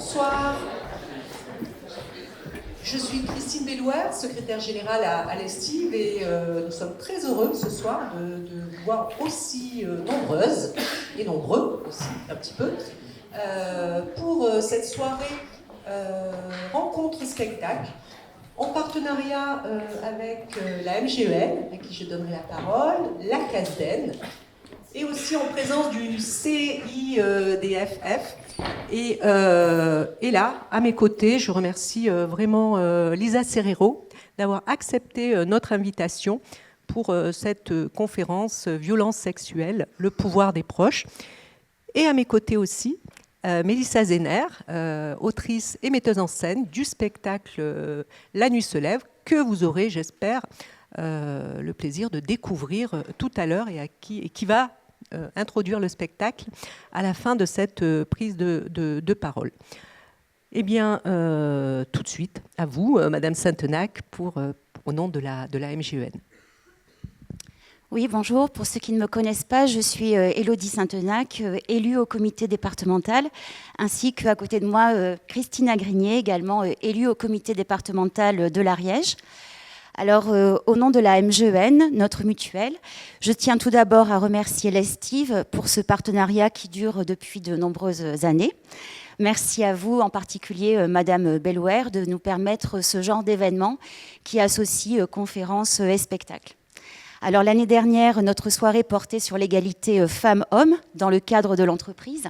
Bonsoir. Je suis Christine Bellouer, secrétaire générale à l'Estive, et nous sommes très heureux ce soir de vous voir aussi nombreuses, et nombreux aussi un petit peu, pour cette soirée rencontre-spectacle, en partenariat avec la MGEN, à qui je donnerai la parole, la CASDEN, et aussi en présence du CIDFF. Et là, à mes côtés, je remercie vraiment Lisa Serrero d'avoir accepté notre invitation pour cette conférence Violence sexuelle, le pouvoir des proches. Et à mes côtés aussi, Mélissa Zenner, autrice et metteuse en scène du spectacle La Nuit se lève, que vous aurez, j'espère, le plaisir de découvrir tout à l'heure et qui va introduire le spectacle à la fin de cette prise de parole. Eh bien, tout de suite, à vous, Madame Saintenac, au nom de la MGEN. Oui, bonjour. Pour ceux qui ne me connaissent pas, je suis Élodie Saintenac, élue au comité départemental, ainsi qu'à côté de moi, Christine Agrigné, également élue au comité départemental de l'Ariège. Alors, au nom de la MGEN, notre mutuelle, je tiens tout d'abord à remercier l'Estive pour ce partenariat qui dure depuis de nombreuses années. Merci à vous, en particulier Madame Bellouer, de nous permettre ce genre d'événement qui associe conférences et spectacles. Alors, l'année dernière, notre soirée portait sur l'égalité femmes-hommes dans le cadre de l'entreprise.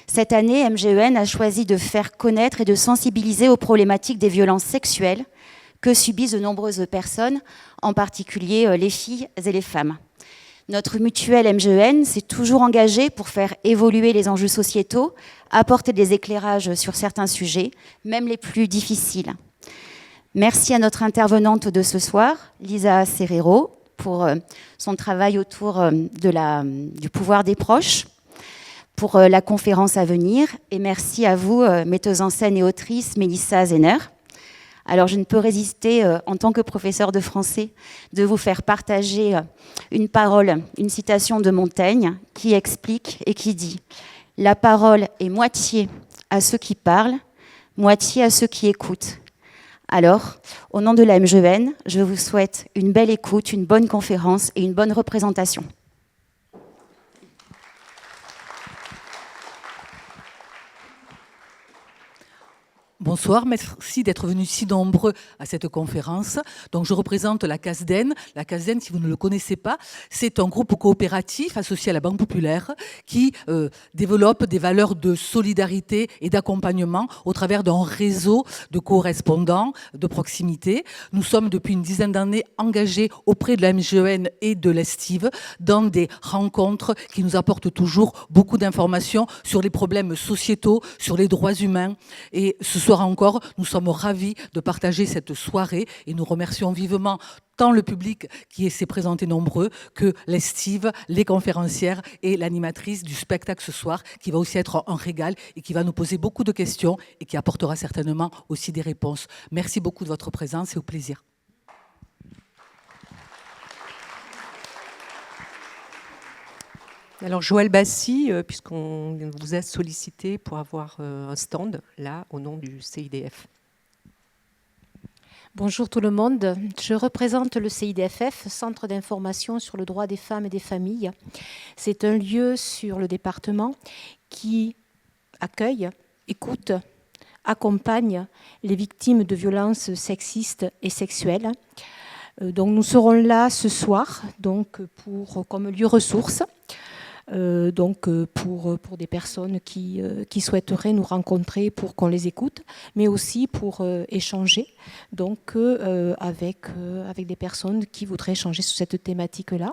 Cette année, MGEN a choisi de faire connaître et de sensibiliser aux problématiques des violences sexuelles que subissent de nombreuses personnes, en particulier les filles et les femmes. Notre mutuelle MGEN s'est toujours engagée pour faire évoluer les enjeux sociétaux, apporter des éclairages sur certains sujets, même les plus difficiles. Merci à notre intervenante de ce soir, Lisa Serrero, pour son travail autour du pouvoir des proches, pour la conférence à venir, et merci à vous, metteuse en scène et autrice, Mélissa Zenner. Alors, je ne peux résister, en tant que professeure de français, de vous faire partager une parole, une citation de Montaigne qui explique et qui dit « La parole est moitié à ceux qui parlent, moitié à ceux qui écoutent. » Alors, au nom de la MGEN, je vous souhaite une belle écoute, une bonne conférence et une bonne représentation. Bonsoir, merci d'être venus si nombreux à cette conférence. Donc, je représente la CASDEN. La CASDEN, si vous ne le connaissez pas, c'est un groupe coopératif associé à la Banque Populaire qui développe des valeurs de solidarité et d'accompagnement au travers d'un réseau de correspondants de proximité. Nous sommes depuis une dizaine d'années engagés auprès de la MGEN et de l'Estive dans des rencontres qui nous apportent toujours beaucoup d'informations sur les problèmes sociétaux, sur les droits humains. Et ce soir encore, nous sommes ravis de partager cette soirée et nous remercions vivement tant le public qui s'est présenté nombreux que l'Estive, les conférencières et l'animatrice du spectacle ce soir qui va aussi être un régal et qui va nous poser beaucoup de questions et qui apportera certainement aussi des réponses. Merci beaucoup de votre présence et au plaisir. Alors Joël Bassi, puisqu'on vous a sollicité pour avoir un stand là au nom du CIDF. Bonjour tout le monde, je représente le CIDFF, Centre d'information sur le droit des femmes et des familles. C'est un lieu sur le département qui accueille, écoute, accompagne les victimes de violences sexistes et sexuelles. Donc nous serons là ce soir comme lieu ressource. Pour des personnes qui souhaiteraient nous rencontrer pour qu'on les écoute, mais aussi pour échanger avec des personnes qui voudraient échanger sur cette thématique-là.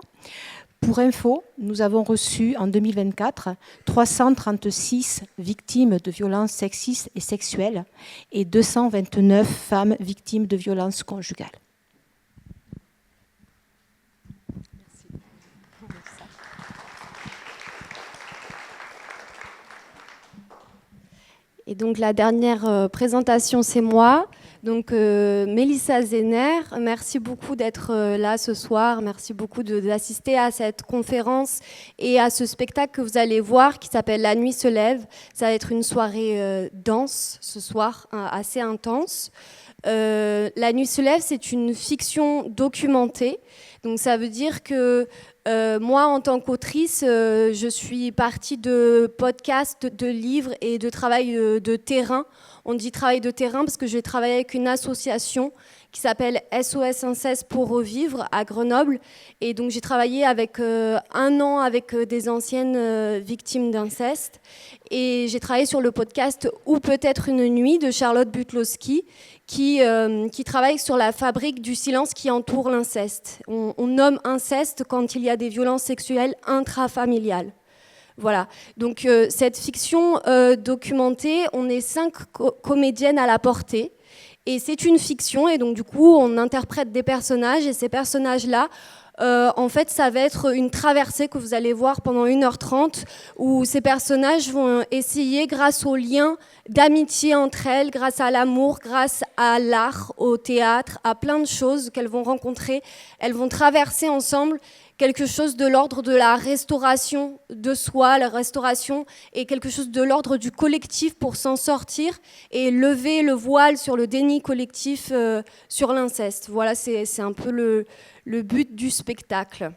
Pour info, nous avons reçu en 2024 336 victimes de violences sexistes et sexuelles et 229 femmes victimes de violences conjugales. Et donc la dernière présentation, c'est moi. Donc, Mélissa Zenner, merci beaucoup d'être là ce soir. Merci beaucoup d'assister à cette conférence et à ce spectacle que vous allez voir qui s'appelle La nuit se lève. Ça va être une soirée dense ce soir, assez intense. La nuit se lève, c'est une fiction documentée. Donc, ça veut dire que moi, en tant qu'autrice, je suis partie de podcasts, de livres et de travail de terrain. On dit travail de terrain parce que j'ai travaillé avec une association qui s'appelle SOS Inceste pour revivre à Grenoble. Et donc j'ai travaillé avec 1 an avec des anciennes victimes d'inceste. Et j'ai travaillé sur le podcast Ou peut-être une nuit de Charlotte Butlowski qui travaille sur la fabrique du silence qui entoure l'inceste. On nomme inceste quand il y a des violences sexuelles intrafamiliales. Voilà, donc cette fiction documentée, on est 5 comédiennes à la porter. Et c'est une fiction, et donc du coup, on interprète des personnages, et ces personnages-là, en fait, ça va être une traversée que vous allez voir pendant 1h30, où ces personnages vont essayer, grâce au lien d'amitié entre elles, grâce à l'amour, grâce à l'art, au théâtre, à plein de choses qu'elles vont rencontrer, elles vont traverser ensemble quelque chose de l'ordre de la restauration de soi, la restauration est quelque chose de l'ordre du collectif pour s'en sortir et lever le voile sur le déni collectif sur l'inceste. Voilà, c'est un peu le but du spectacle.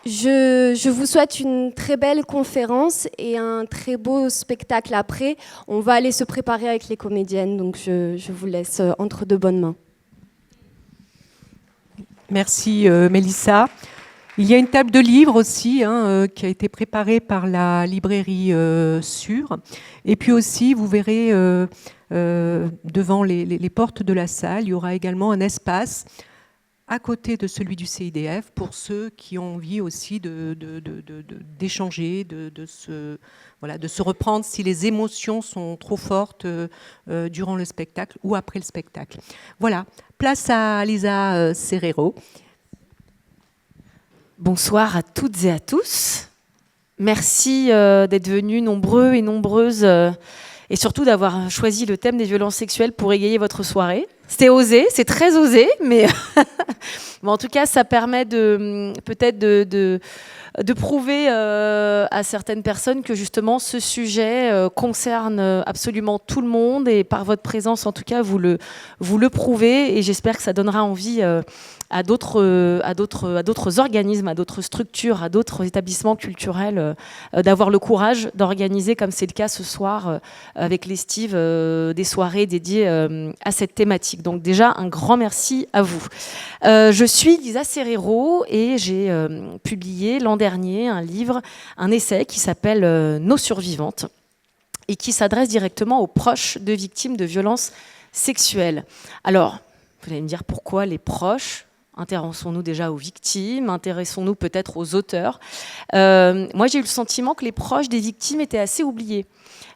Je vous souhaite une très belle conférence et un très beau spectacle après. On va aller se préparer avec les comédiennes, donc je vous laisse entre de bonnes mains. Merci Mélissa. Il y a une table de livres aussi qui a été préparée par la librairie Sûre. Et puis aussi, vous verrez devant les portes de la salle, il y aura également un espace à côté de celui du CIDF pour ceux qui ont envie aussi d'échanger, de se reprendre si les émotions sont trop fortes durant le spectacle ou après le spectacle. Voilà, place à Lisa Serrero. Bonsoir à toutes et à tous. Merci d'être venus nombreux et nombreuses et surtout d'avoir choisi le thème des violences sexuelles pour égayer votre soirée. C'était osé, c'est très osé, mais en tout cas, ça permet peut-être de prouver à certaines personnes que justement ce sujet concerne absolument tout le monde et par votre présence, en tout cas, vous le prouvez et j'espère que ça donnera envie à d'autres organismes, à d'autres structures, à d'autres établissements culturels d'avoir le courage d'organiser, comme c'est le cas ce soir avec l'Estive, des soirées dédiées à cette thématique. Donc déjà, un grand merci à vous. Je suis Lisa Serrero et j'ai publié l'an dernier un essai qui s'appelle « Nos survivantes » et qui s'adresse directement aux proches de victimes de violences sexuelles. Alors, vous allez me dire pourquoi les proches ? Intéressons-nous déjà aux victimes, intéressons-nous peut-être aux auteurs. Moi, j'ai eu le sentiment que les proches des victimes étaient assez oubliés.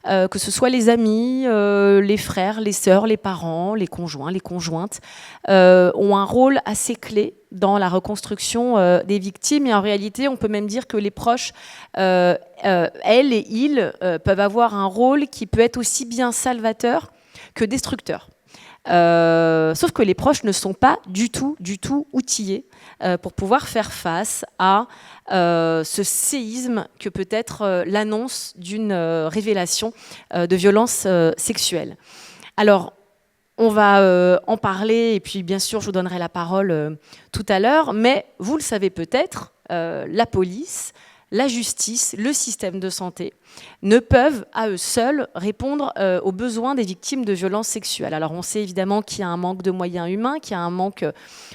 Que ce soit les amis, les frères, les sœurs, les parents, les conjoints, les conjointes, ont un rôle assez clé dans la reconstruction des victimes. Et en réalité, on peut même dire que les proches, elles et ils, peuvent avoir un rôle qui peut être aussi bien salvateur que destructeur. Sauf que les proches ne sont pas du tout outillés pour pouvoir faire face à ce séisme que peut être l'annonce d'une révélation de violences sexuelles. Alors, on va en parler et puis bien sûr je vous donnerai la parole tout à l'heure, mais vous le savez peut-être, la police, la justice, le système de santé ne peuvent à eux seuls répondre aux besoins des victimes de violences sexuelles. Alors on sait évidemment qu'il y a un manque de moyens humains, qu'il y a un manque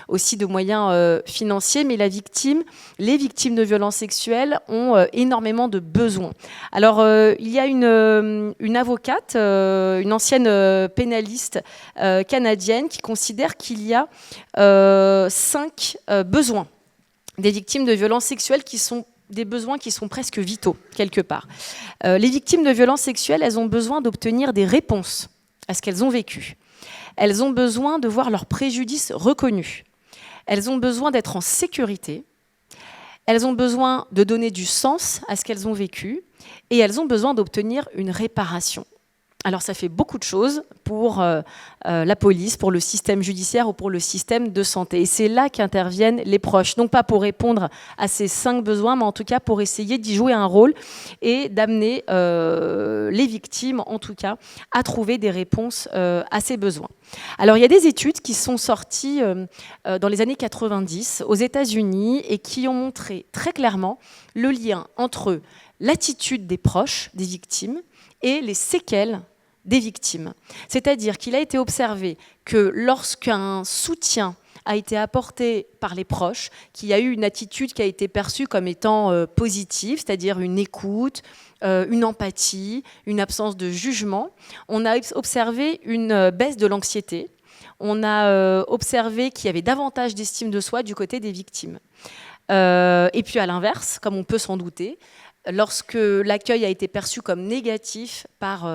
aussi de moyens financiers, mais les victimes de violences sexuelles ont énormément de besoins. Alors il y a une avocate, une ancienne pénaliste canadienne qui considère qu'il y a 5 besoins des victimes de violences sexuelles qui sont des besoins qui sont presque vitaux, quelque part. Les victimes de violences sexuelles, elles ont besoin d'obtenir des réponses à ce qu'elles ont vécu. Elles ont besoin de voir leurs préjudices reconnus. Elles ont besoin d'être en sécurité. elles ont besoin de donner du sens à ce qu'elles ont vécu et elles ont besoin d'obtenir une réparation. Alors ça fait beaucoup de choses pour la police, pour le système judiciaire ou pour le système de santé. Et c'est là qu'interviennent les proches. Non pas pour répondre à ces 5 besoins, mais en tout cas pour essayer d'y jouer un rôle et d'amener les victimes, en tout cas, à trouver des réponses à ces besoins. Alors il y a des études qui sont sorties dans les années 90 aux États-Unis et qui ont montré très clairement le lien entre l'attitude des proches des victimes et les séquelles des victimes. C'est-à-dire qu'il a été observé que lorsqu'un soutien a été apporté par les proches, qu'il y a eu une attitude qui a été perçue comme étant positive, c'est-à-dire une écoute, une empathie, une absence de jugement, on a observé une baisse de l'anxiété, on a observé qu'il y avait davantage d'estime de soi du côté des victimes. Et puis à l'inverse, comme on peut s'en douter, lorsque l'accueil a été perçu comme négatif par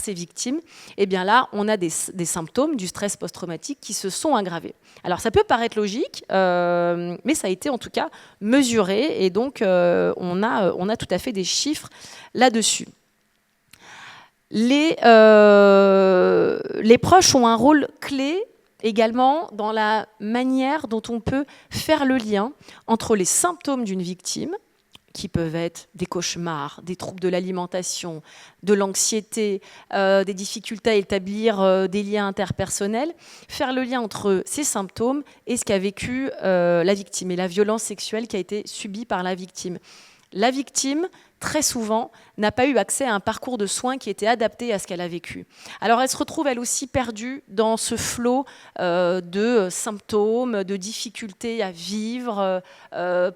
ces victimes, eh bien là, on a des symptômes du stress post-traumatique qui se sont aggravés. Alors ça peut paraître logique, mais ça a été en tout cas mesuré, et donc on a tout à fait des chiffres là-dessus. Les proches ont un rôle clé également dans la manière dont on peut faire le lien entre les symptômes d'une victime, qui peuvent être des cauchemars, des troubles de l'alimentation, de l'anxiété, des difficultés à établir des liens interpersonnels, faire le lien entre ces symptômes et ce qu'a vécu la victime et la violence sexuelle qui a été subie par la victime. La victime, très souvent, n'a pas eu accès à un parcours de soins qui était adapté à ce qu'elle a vécu. Alors elle se retrouve elle aussi perdue dans ce flot de symptômes, de difficultés à vivre,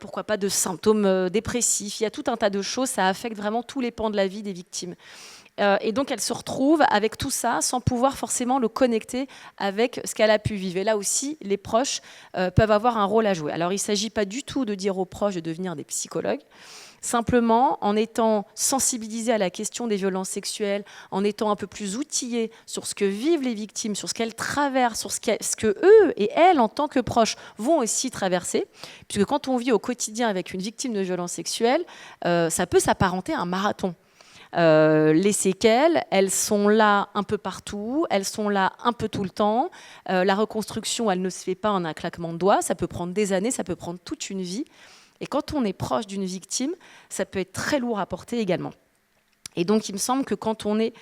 pourquoi pas de symptômes dépressifs. Il y a tout un tas de choses, ça affecte vraiment tous les pans de la vie des victimes. Et donc elle se retrouve avec tout ça sans pouvoir forcément le connecter avec ce qu'elle a pu vivre. Et là aussi, les proches peuvent avoir un rôle à jouer. Alors il ne s'agit pas du tout de dire aux proches de devenir des psychologues. Simplement, en étant sensibilisés à la question des violences sexuelles, en étant un peu plus outillés sur ce que vivent les victimes, sur ce qu'elles traversent, sur ce que eux et elles, en tant que proches, vont aussi traverser. Puisque quand on vit au quotidien avec une victime de violences sexuelles, ça peut s'apparenter à un marathon. Les séquelles, elles sont là un peu partout, elles sont là un peu tout le temps. La reconstruction, elle ne se fait pas en un claquement de doigts, ça peut prendre des années, ça peut prendre toute une vie. Et quand on est proche d'une victime, ça peut être très lourd à porter également. Et donc, il me semble que quand on est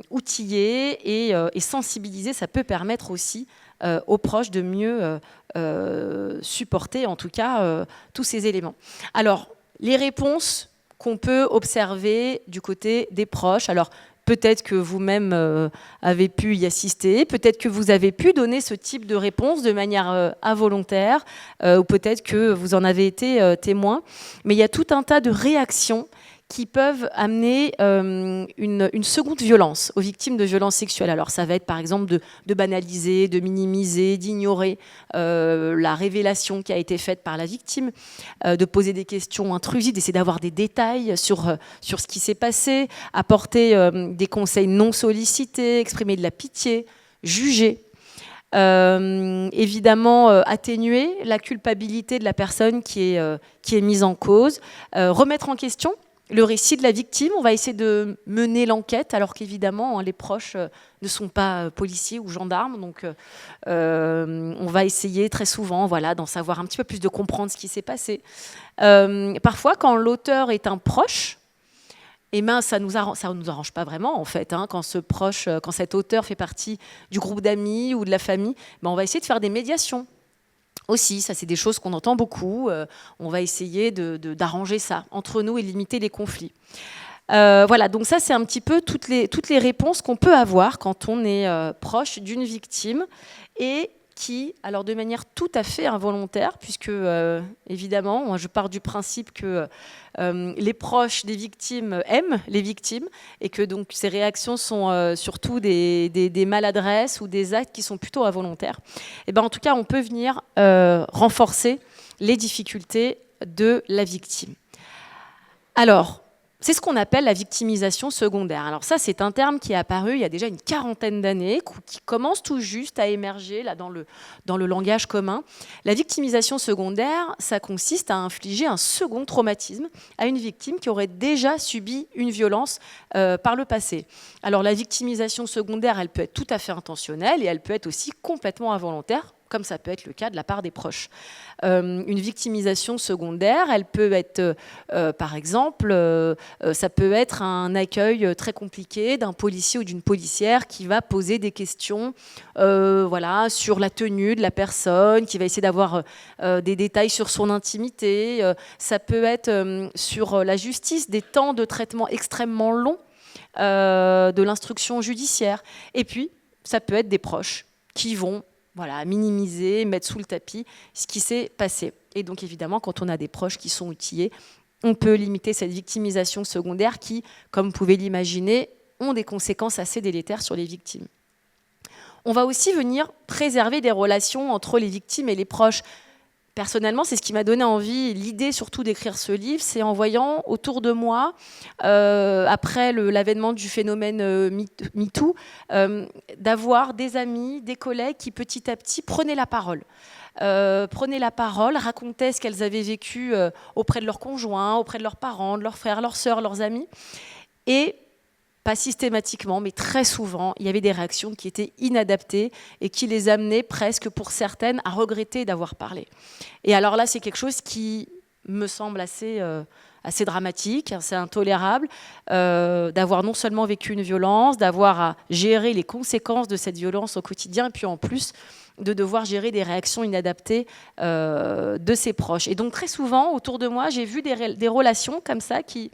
outillé et sensibilisé, ça peut permettre aussi aux proches de mieux supporter, en tout cas, tous ces éléments. Alors, les réponses qu'on peut observer du côté des proches. Alors, peut-être que vous-même avez pu y assister, peut-être que vous avez pu donner ce type de réponse de manière involontaire, ou peut-être que vous en avez été témoin. Mais il y a tout un tas de réactions qui peuvent amener une seconde violence aux victimes de violences sexuelles. Alors ça va être par exemple de banaliser, de minimiser, d'ignorer la révélation qui a été faite par la victime, de poser des questions intrusives, d'essayer d'avoir des détails sur ce qui s'est passé, apporter des conseils non sollicités, exprimer de la pitié, juger. Évidemment atténuer la culpabilité de la personne qui est mise en cause, remettre en question le récit de la victime. On va essayer de mener l'enquête, alors qu'évidemment, les proches ne sont pas policiers ou gendarmes. Donc, on va essayer très souvent d'en savoir un petit peu plus, de comprendre ce qui s'est passé. Parfois, quand l'auteur est un proche, ça nous arrange pas vraiment, en fait. Quand cet auteur fait partie du groupe d'amis ou de la famille, on va essayer de faire des médiations. Aussi, ça c'est des choses qu'on entend beaucoup. On va essayer d'arranger ça entre nous et limiter les conflits. Voilà, donc ça c'est un petit peu toutes les réponses qu'on peut avoir quand on est proche d'une victime et qui, alors de manière tout à fait involontaire, puisque évidemment, moi, je pars du principe que les proches des victimes aiment les victimes et que donc ces réactions sont surtout des maladresses ou des actes qui sont plutôt involontaires. Et en tout cas, on peut venir renforcer les difficultés de la victime. Alors, C'est ce qu'on appelle la victimisation secondaire. Alors ça, c'est un terme qui est apparu il y a déjà une 40aine d'années, qui commence tout juste à émerger là, dans le langage commun. La victimisation secondaire, ça consiste à infliger un second traumatisme à une victime qui aurait déjà subi une violence par le passé. Alors la victimisation secondaire, elle peut être tout à fait intentionnelle et elle peut être aussi complètement involontaire, comme ça peut être le cas de la part des proches. Une victimisation secondaire, elle peut être, par exemple, ça peut être un accueil très compliqué d'un policier ou d'une policière qui va poser des questions sur la tenue de la personne, qui va essayer d'avoir des détails sur son intimité. Ça peut être sur la justice, des temps de traitement extrêmement longs de l'instruction judiciaire. Et puis, ça peut être des proches qui vont minimiser, mettre sous le tapis ce qui s'est passé. Et donc évidemment, quand on a des proches qui sont outillés, on peut limiter cette victimisation secondaire qui, comme vous pouvez l'imaginer, ont des conséquences assez délétères sur les victimes. On va aussi venir préserver des relations entre les victimes et les proches. Personnellement, c'est ce qui m'a donné envie, l'idée surtout d'écrire ce livre, c'est en voyant autour de moi, après l'avènement du phénomène MeToo, d'avoir des amis, des collègues qui petit à petit prenaient la parole. Racontaient ce qu'elles avaient vécu auprès de leurs conjoints, auprès de leurs parents, de leurs frères, leurs sœurs, leurs amis. Et pas systématiquement, mais très souvent, il y avait des réactions qui étaient inadaptées et qui les amenaient presque, pour certaines, à regretter d'avoir parlé. Et alors là, c'est quelque chose qui me semble assez dramatique, assez intolérable, d'avoir non seulement vécu une violence, d'avoir à gérer les conséquences de cette violence au quotidien, et puis en plus de devoir gérer des réactions inadaptées de ses proches. Et donc très souvent, autour de moi, j'ai vu des relations comme ça qui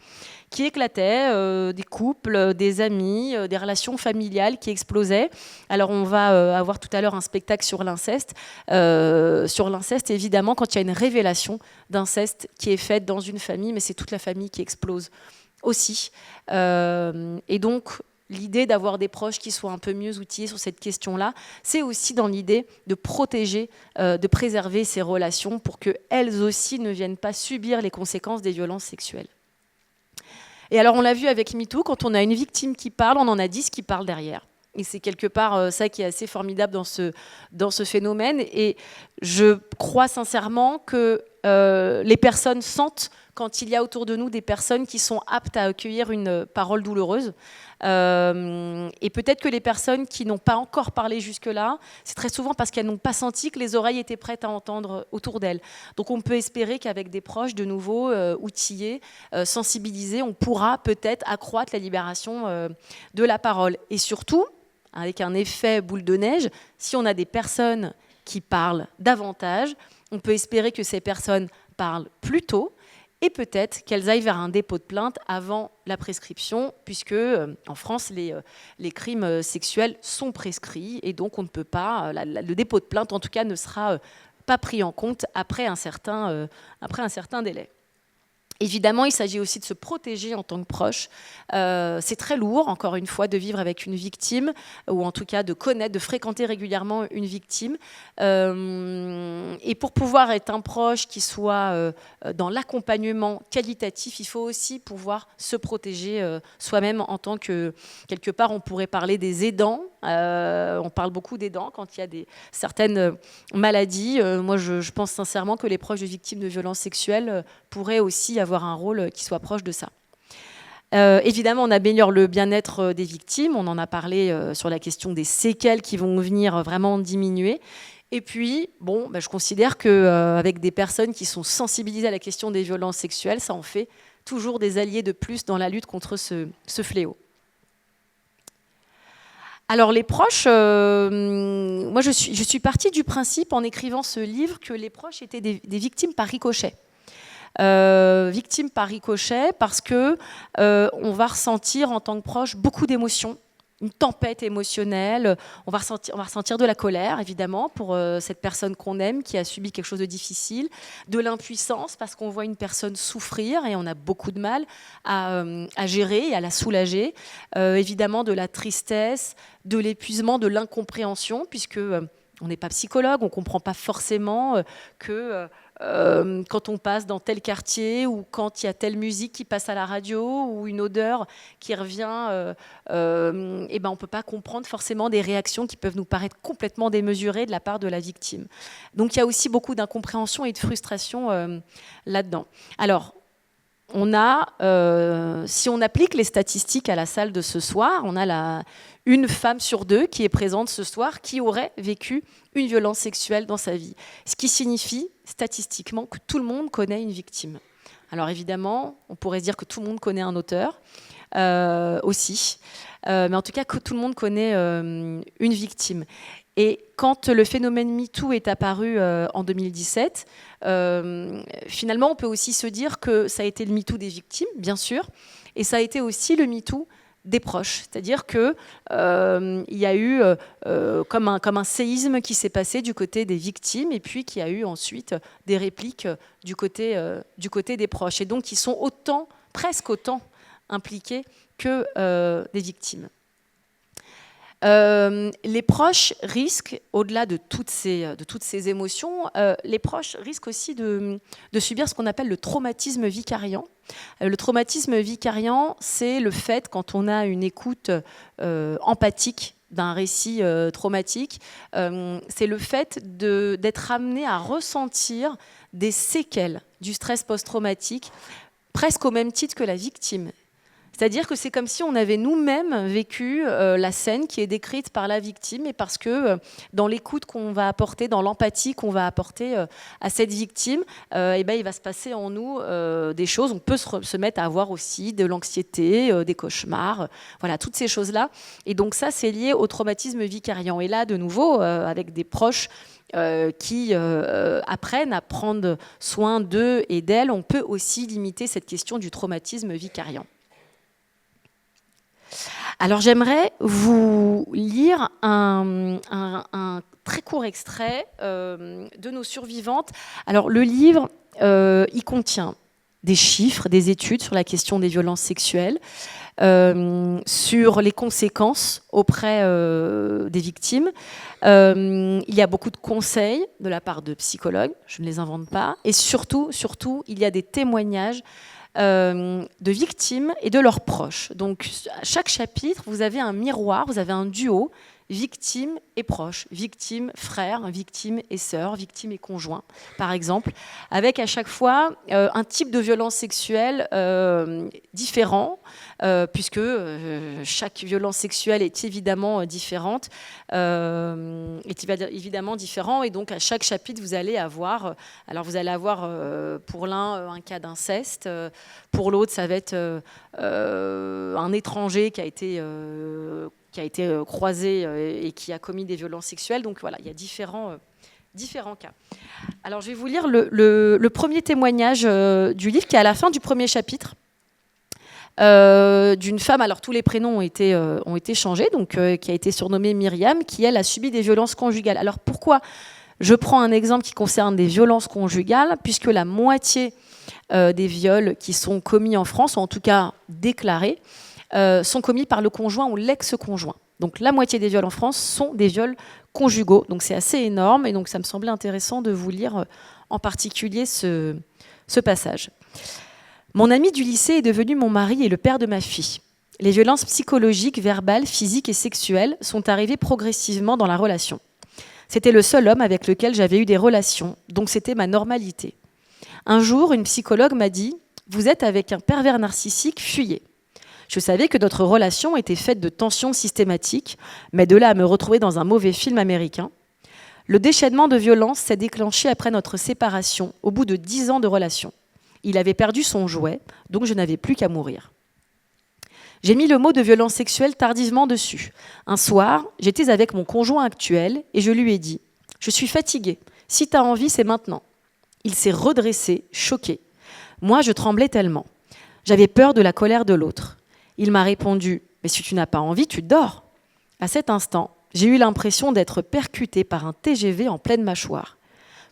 éclataient, des couples, des amis, des relations familiales qui explosaient. Alors on va avoir tout à l'heure un spectacle sur l'inceste. Sur l'inceste, évidemment, quand il y a une révélation d'inceste qui est faite dans une famille, mais c'est toute la famille qui explose aussi. Et donc, l'idée d'avoir des proches qui soient un peu mieux outillés sur cette question-là, c'est aussi dans l'idée de protéger, de préserver ces relations pour qu'elles aussi ne viennent pas subir les conséquences des violences sexuelles. Et alors on l'a vu avec MeToo, quand on a une victime qui parle, on en a 10 qui parlent derrière. Et c'est quelque part ça qui est assez formidable dans ce phénomène. Et je crois sincèrement que les personnes sentent quand il y a autour de nous des personnes qui sont aptes à accueillir une parole douloureuse. Et peut-être que les personnes qui n'ont pas encore parlé jusque-là, c'est très souvent parce qu'elles n'ont pas senti que les oreilles étaient prêtes à entendre autour d'elles. Donc on peut espérer qu'avec des proches de nouveau outillés, sensibilisés, on pourra peut-être accroître la libération de la parole. Et surtout, avec un effet boule de neige, si on a des personnes qui parlent davantage, on peut espérer que ces personnes parlent plus tôt, et peut-être qu'elles aillent vers un dépôt de plainte avant la prescription, puisque en France, les crimes sexuels sont prescrits, et donc on ne peut pas, le dépôt de plainte en tout cas ne sera pas pris en compte après un certain délai. Évidemment, il s'agit aussi de se protéger en tant que proche. C'est très lourd, encore une fois, de vivre avec une victime, ou en tout cas de connaître, de fréquenter régulièrement une victime. Et pour pouvoir être un proche qui soit dans l'accompagnement qualitatif, il faut aussi pouvoir se protéger soi-même en tant que, quelque part, on pourrait parler des aidants. On parle beaucoup d'aidants quand il y a certaines maladies. Moi, je pense sincèrement que les proches de victimes de violences sexuelles pourraient aussi avoir un rôle qui soit proche de ça. Évidemment, on améliore le bien-être des victimes. On en a parlé sur la question des séquelles qui vont venir vraiment diminuer. Et puis, je considère qu'avec des personnes qui sont sensibilisées à la question des violences sexuelles, ça en fait toujours des alliés de plus dans la lutte contre ce fléau. Alors les proches, moi je suis partie du principe en écrivant ce livre que les proches étaient des victimes par ricochet. Victimes par ricochet parce que on va ressentir en tant que proche beaucoup d'émotions, une tempête émotionnelle. On va ressentir de la colère, évidemment, pour cette personne qu'on aime, qui a subi quelque chose de difficile, de l'impuissance, parce qu'on voit une personne souffrir et on a beaucoup de mal à gérer et à la soulager. Évidemment, de la tristesse, de l'épuisement, de l'incompréhension, puisque on n'est pas psychologue, on ne comprend pas forcément que quand on passe dans tel quartier ou quand il y a telle musique qui passe à la radio ou une odeur qui revient, et ben on ne peut pas comprendre forcément des réactions qui peuvent nous paraître complètement démesurées de la part de la victime. Donc il y a aussi beaucoup d'incompréhension et de frustration là-dedans. Alors, si on applique les statistiques à la salle de ce soir, on a une femme sur deux qui est présente ce soir qui aurait vécu une violence sexuelle dans sa vie. Ce qui signifie statistiquement que tout le monde connaît une victime. Alors évidemment, on pourrait se dire que tout le monde connaît un auteur aussi, mais en tout cas que tout le monde connaît une victime. Et quand le phénomène MeToo est apparu en 2017, finalement, on peut aussi se dire que ça a été le MeToo des victimes, bien sûr, et ça a été aussi le MeToo des proches. C'est-à-dire qu'il y a eu comme un séisme qui s'est passé du côté des victimes et puis qu'il y a eu ensuite des répliques du côté des proches. Et donc, ils sont presque autant impliqués que des victimes. Les proches risquent, au-delà de toutes ces émotions, les proches risquent aussi de subir ce qu'on appelle le traumatisme vicariant. Le traumatisme vicariant, c'est le fait, quand on a une écoute empathique d'un récit traumatique, c'est le fait d'être amené à ressentir des séquelles du stress post-traumatique, presque au même titre que la victime. C'est-à-dire que c'est comme si on avait nous-mêmes vécu la scène qui est décrite par la victime, et parce que dans l'écoute qu'on va apporter, dans l'empathie qu'on va apporter à cette victime, il va se passer en nous des choses. On peut se mettre à avoir aussi de l'anxiété, des cauchemars, voilà, toutes ces choses-là. Et donc ça, c'est lié au traumatisme vicariant. Et là, de nouveau, avec des proches qui apprennent à prendre soin d'eux et d'elles, on peut aussi limiter cette question du traumatisme vicariant. Alors j'aimerais vous lire un très court extrait de nos survivantes. Alors le livre, il contient des chiffres, des études sur la question des violences sexuelles, sur les conséquences auprès des victimes. Il y a beaucoup de conseils de la part de psychologues, je ne les invente pas, et surtout, il y a des témoignages de victimes et de leurs proches. Donc, à chaque chapitre, vous avez un miroir, vous avez un duo, victime et proche, victime frère, victime et sœur, victime et conjoint, par exemple, avec à chaque fois un type de violence sexuelle différent, puisque chaque violence sexuelle est évidemment différente, et donc à chaque chapitre vous allez avoir, pour l'un un cas d'inceste, pour l'autre ça va être un étranger qui a été croisé et qui a commis des violences sexuelles. Donc voilà, il y a différents cas. Alors je vais vous lire le premier témoignage du livre, qui est à la fin du premier chapitre, d'une femme. Alors tous les prénoms ont été changés, donc qui a été surnommée Myriam, qui elle a subi des violences conjugales. Alors pourquoi je prends un exemple qui concerne des violences conjugales? Puisque la moitié des viols qui sont commis en France, ou en tout cas déclarés, sont commis par le conjoint ou l'ex-conjoint. Donc la moitié des viols en France sont des viols conjugaux. Donc c'est assez énorme, et donc ça me semblait intéressant de vous lire en particulier ce passage. Mon ami du lycée est devenu mon mari et le père de ma fille. Les violences psychologiques, verbales, physiques et sexuelles sont arrivées progressivement dans la relation. C'était le seul homme avec lequel j'avais eu des relations, donc c'était ma normalité. Un jour, une psychologue m'a dit « Vous êtes avec un pervers narcissique, fuyez ». Je savais que notre relation était faite de tensions systématiques, mais de là à me retrouver dans un mauvais film américain. Le déchaînement de violence s'est déclenché après notre séparation, au bout de 10 ans de relation. Il avait perdu son jouet, donc je n'avais plus qu'à mourir. J'ai mis le mot de violence sexuelle tardivement dessus. Un soir, j'étais avec mon conjoint actuel et je lui ai dit « Je suis fatiguée. Si t'as envie, c'est maintenant. » Il s'est redressé, choqué. Moi, je tremblais tellement. J'avais peur de la colère de l'autre. Il m'a répondu « Mais si tu n'as pas envie, tu dors. » À cet instant, j'ai eu l'impression d'être percutée par un TGV en pleine mâchoire.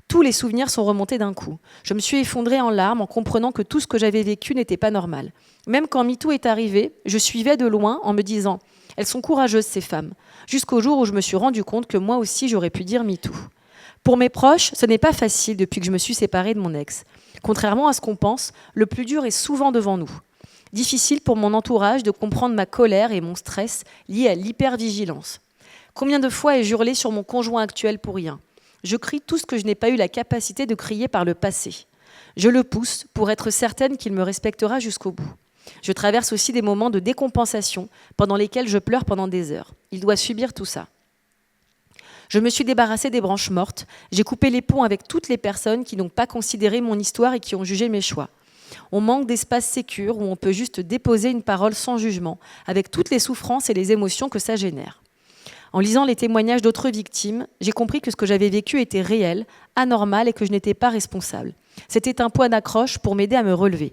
Tous les souvenirs sont remontés d'un coup. Je me suis effondrée en larmes en comprenant que tout ce que j'avais vécu n'était pas normal. Même quand MeToo est arrivé, je suivais de loin en me disant « Elles sont courageuses ces femmes », jusqu'au jour où je me suis rendu compte que moi aussi j'aurais pu dire MeToo. Pour mes proches, ce n'est pas facile depuis que je me suis séparée de mon ex. Contrairement à ce qu'on pense, le plus dur est souvent devant nous. Difficile pour mon entourage de comprendre ma colère et mon stress liés à l'hypervigilance. Combien de fois ai-je hurlé sur mon conjoint actuel pour rien ? Je crie tout ce que je n'ai pas eu la capacité de crier par le passé. Je le pousse pour être certaine qu'il me respectera jusqu'au bout. Je traverse aussi des moments de décompensation pendant lesquels je pleure pendant des heures. Il doit subir tout ça. Je me suis débarrassée des branches mortes. J'ai coupé les ponts avec toutes les personnes qui n'ont pas considéré mon histoire et qui ont jugé mes choix. On manque d'espace sécure où on peut juste déposer une parole sans jugement, avec toutes les souffrances et les émotions que ça génère. En lisant les témoignages d'autres victimes, j'ai compris que ce que j'avais vécu était réel, anormal et que je n'étais pas responsable. C'était un point d'accroche pour m'aider à me relever.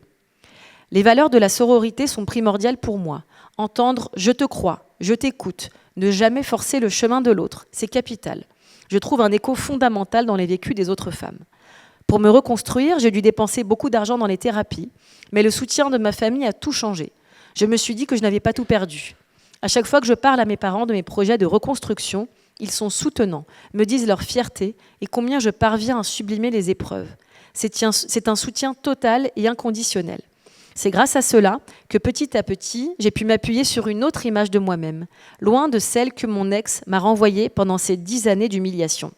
Les valeurs de la sororité sont primordiales pour moi. Entendre « je te crois »,« je t'écoute », ne jamais forcer le chemin de l'autre, c'est capital. Je trouve un écho fondamental dans les vécus des autres femmes. Pour me reconstruire, j'ai dû dépenser beaucoup d'argent dans les thérapies, mais le soutien de ma famille a tout changé. Je me suis dit que je n'avais pas tout perdu. À chaque fois que je parle à mes parents de mes projets de reconstruction, ils sont soutenants, me disent leur fierté et combien je parviens à sublimer les épreuves. C'est un soutien total et inconditionnel. C'est grâce à cela que petit à petit, j'ai pu m'appuyer sur une autre image de moi-même, loin de celle que mon ex m'a renvoyée pendant ces 10 années d'humiliation.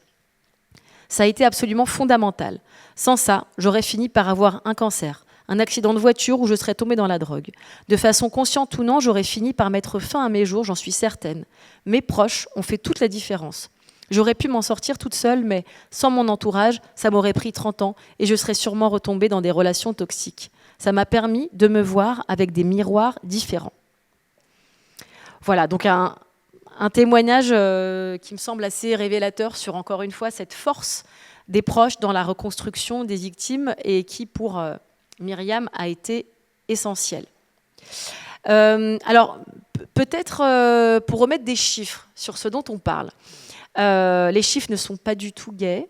Ça a été absolument fondamental. Sans ça, j'aurais fini par avoir un cancer, un accident de voiture où je serais tombée dans la drogue. De façon consciente ou non, j'aurais fini par mettre fin à mes jours, j'en suis certaine. Mes proches ont fait toute la différence. J'aurais pu m'en sortir toute seule, mais sans mon entourage, ça m'aurait pris 30 ans et je serais sûrement retombée dans des relations toxiques. Ça m'a permis de me voir avec des miroirs différents. Voilà, donc un témoignage qui me semble assez révélateur sur, encore une fois, cette force des proches dans la reconstruction des victimes et qui, pour Myriam, a été essentielle. Alors, peut-être pour remettre des chiffres sur ce dont on parle. Les chiffres ne sont pas du tout gais.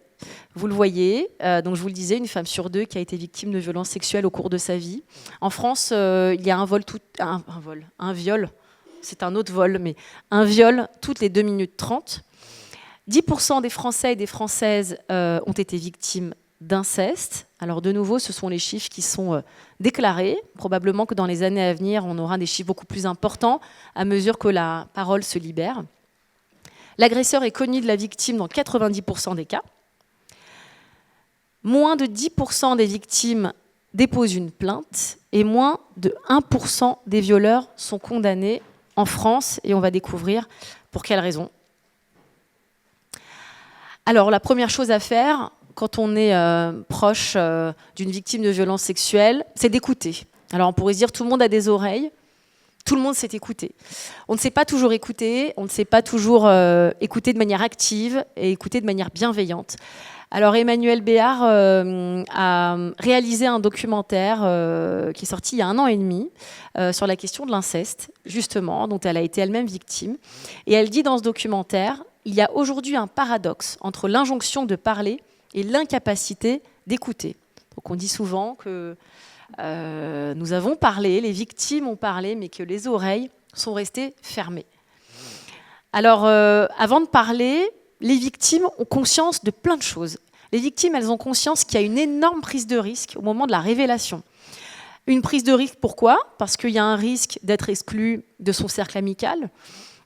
Vous le voyez, donc je vous le disais, une femme sur 2 qui a été victime de violences sexuelles au cours de sa vie. En France, il y a un viol, c'est un autre vol, mais un viol toutes les 2 minutes 30. 10% des Français et des Françaises ont été victimes d'inceste. Alors de nouveau, ce sont les chiffres qui sont déclarés. Probablement que dans les années à venir, on aura des chiffres beaucoup plus importants à mesure que la parole se libère. L'agresseur est connu de la victime dans 90% des cas. Moins de 10% des victimes déposent une plainte et moins de 1% des violeurs sont condamnés en France. Et on va découvrir pour quelles raisons. Alors, la première chose à faire quand on est proche d'une victime de violence sexuelle, c'est d'écouter. Alors, on pourrait se dire tout le monde a des oreilles. Tout le monde sait écouter. On ne sait pas toujours écouter, on ne sait pas toujours écouter de manière active et écouter de manière bienveillante. Alors Emmanuelle Béard a réalisé un documentaire qui est sorti il y a 1 an et demi sur la question de l'inceste, justement, dont elle a été elle-même victime. Et elle dit dans ce documentaire, il y a aujourd'hui un paradoxe entre l'injonction de parler et l'incapacité d'écouter. Donc on dit souvent que nous avons parlé, les victimes ont parlé, mais que les oreilles sont restées fermées. Alors, avant de parler, les victimes ont conscience de plein de choses. Les victimes, elles ont conscience qu'il y a une énorme prise de risque au moment de la révélation. Une prise de risque, pourquoi ? Parce qu'il y a un risque d'être exclu de son cercle amical,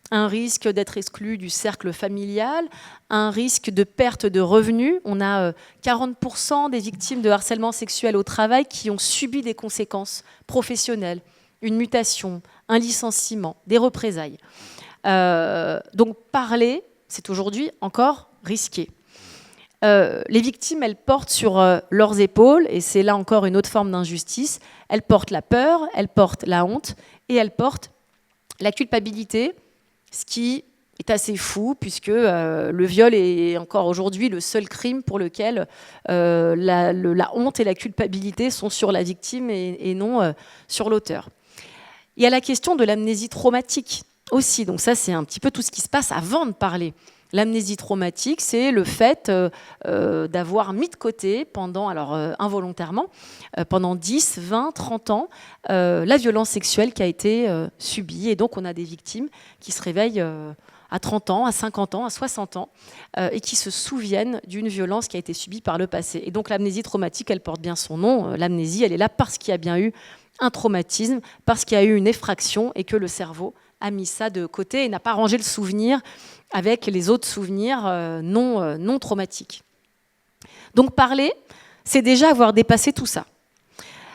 un risque d'être exclu du cercle familial, un risque de perte de revenus. On a 40% des victimes de harcèlement sexuel au travail qui ont subi des conséquences professionnelles, une mutation, un licenciement, des représailles. Donc parler, c'est aujourd'hui encore risqué. Les victimes, elles portent sur leurs épaules, et c'est là encore une autre forme d'injustice, elles portent la peur, elles portent la honte, et elles portent la culpabilité, ce qui est assez fou, puisque le viol est encore aujourd'hui le seul crime pour lequel la honte et la culpabilité sont sur la victime et non sur l'auteur. Il y a la question de l'amnésie traumatique aussi, donc ça c'est un petit peu tout ce qui se passe avant de parler. L'amnésie traumatique, c'est le fait d'avoir mis de côté, involontairement, pendant 10, 20, 30 ans, la violence sexuelle qui a été subie. Et donc, on a des victimes qui se réveillent à 30 ans, à 50 ans, à 60 ans, et qui se souviennent d'une violence qui a été subie par le passé. Et donc l'amnésie traumatique, elle porte bien son nom. L'amnésie, elle est là parce qu'il y a bien eu un traumatisme, parce qu'il y a eu une effraction et que le cerveau a mis ça de côté et n'a pas rangé le souvenir avec les autres souvenirs non traumatiques. Donc parler, c'est déjà avoir dépassé tout ça.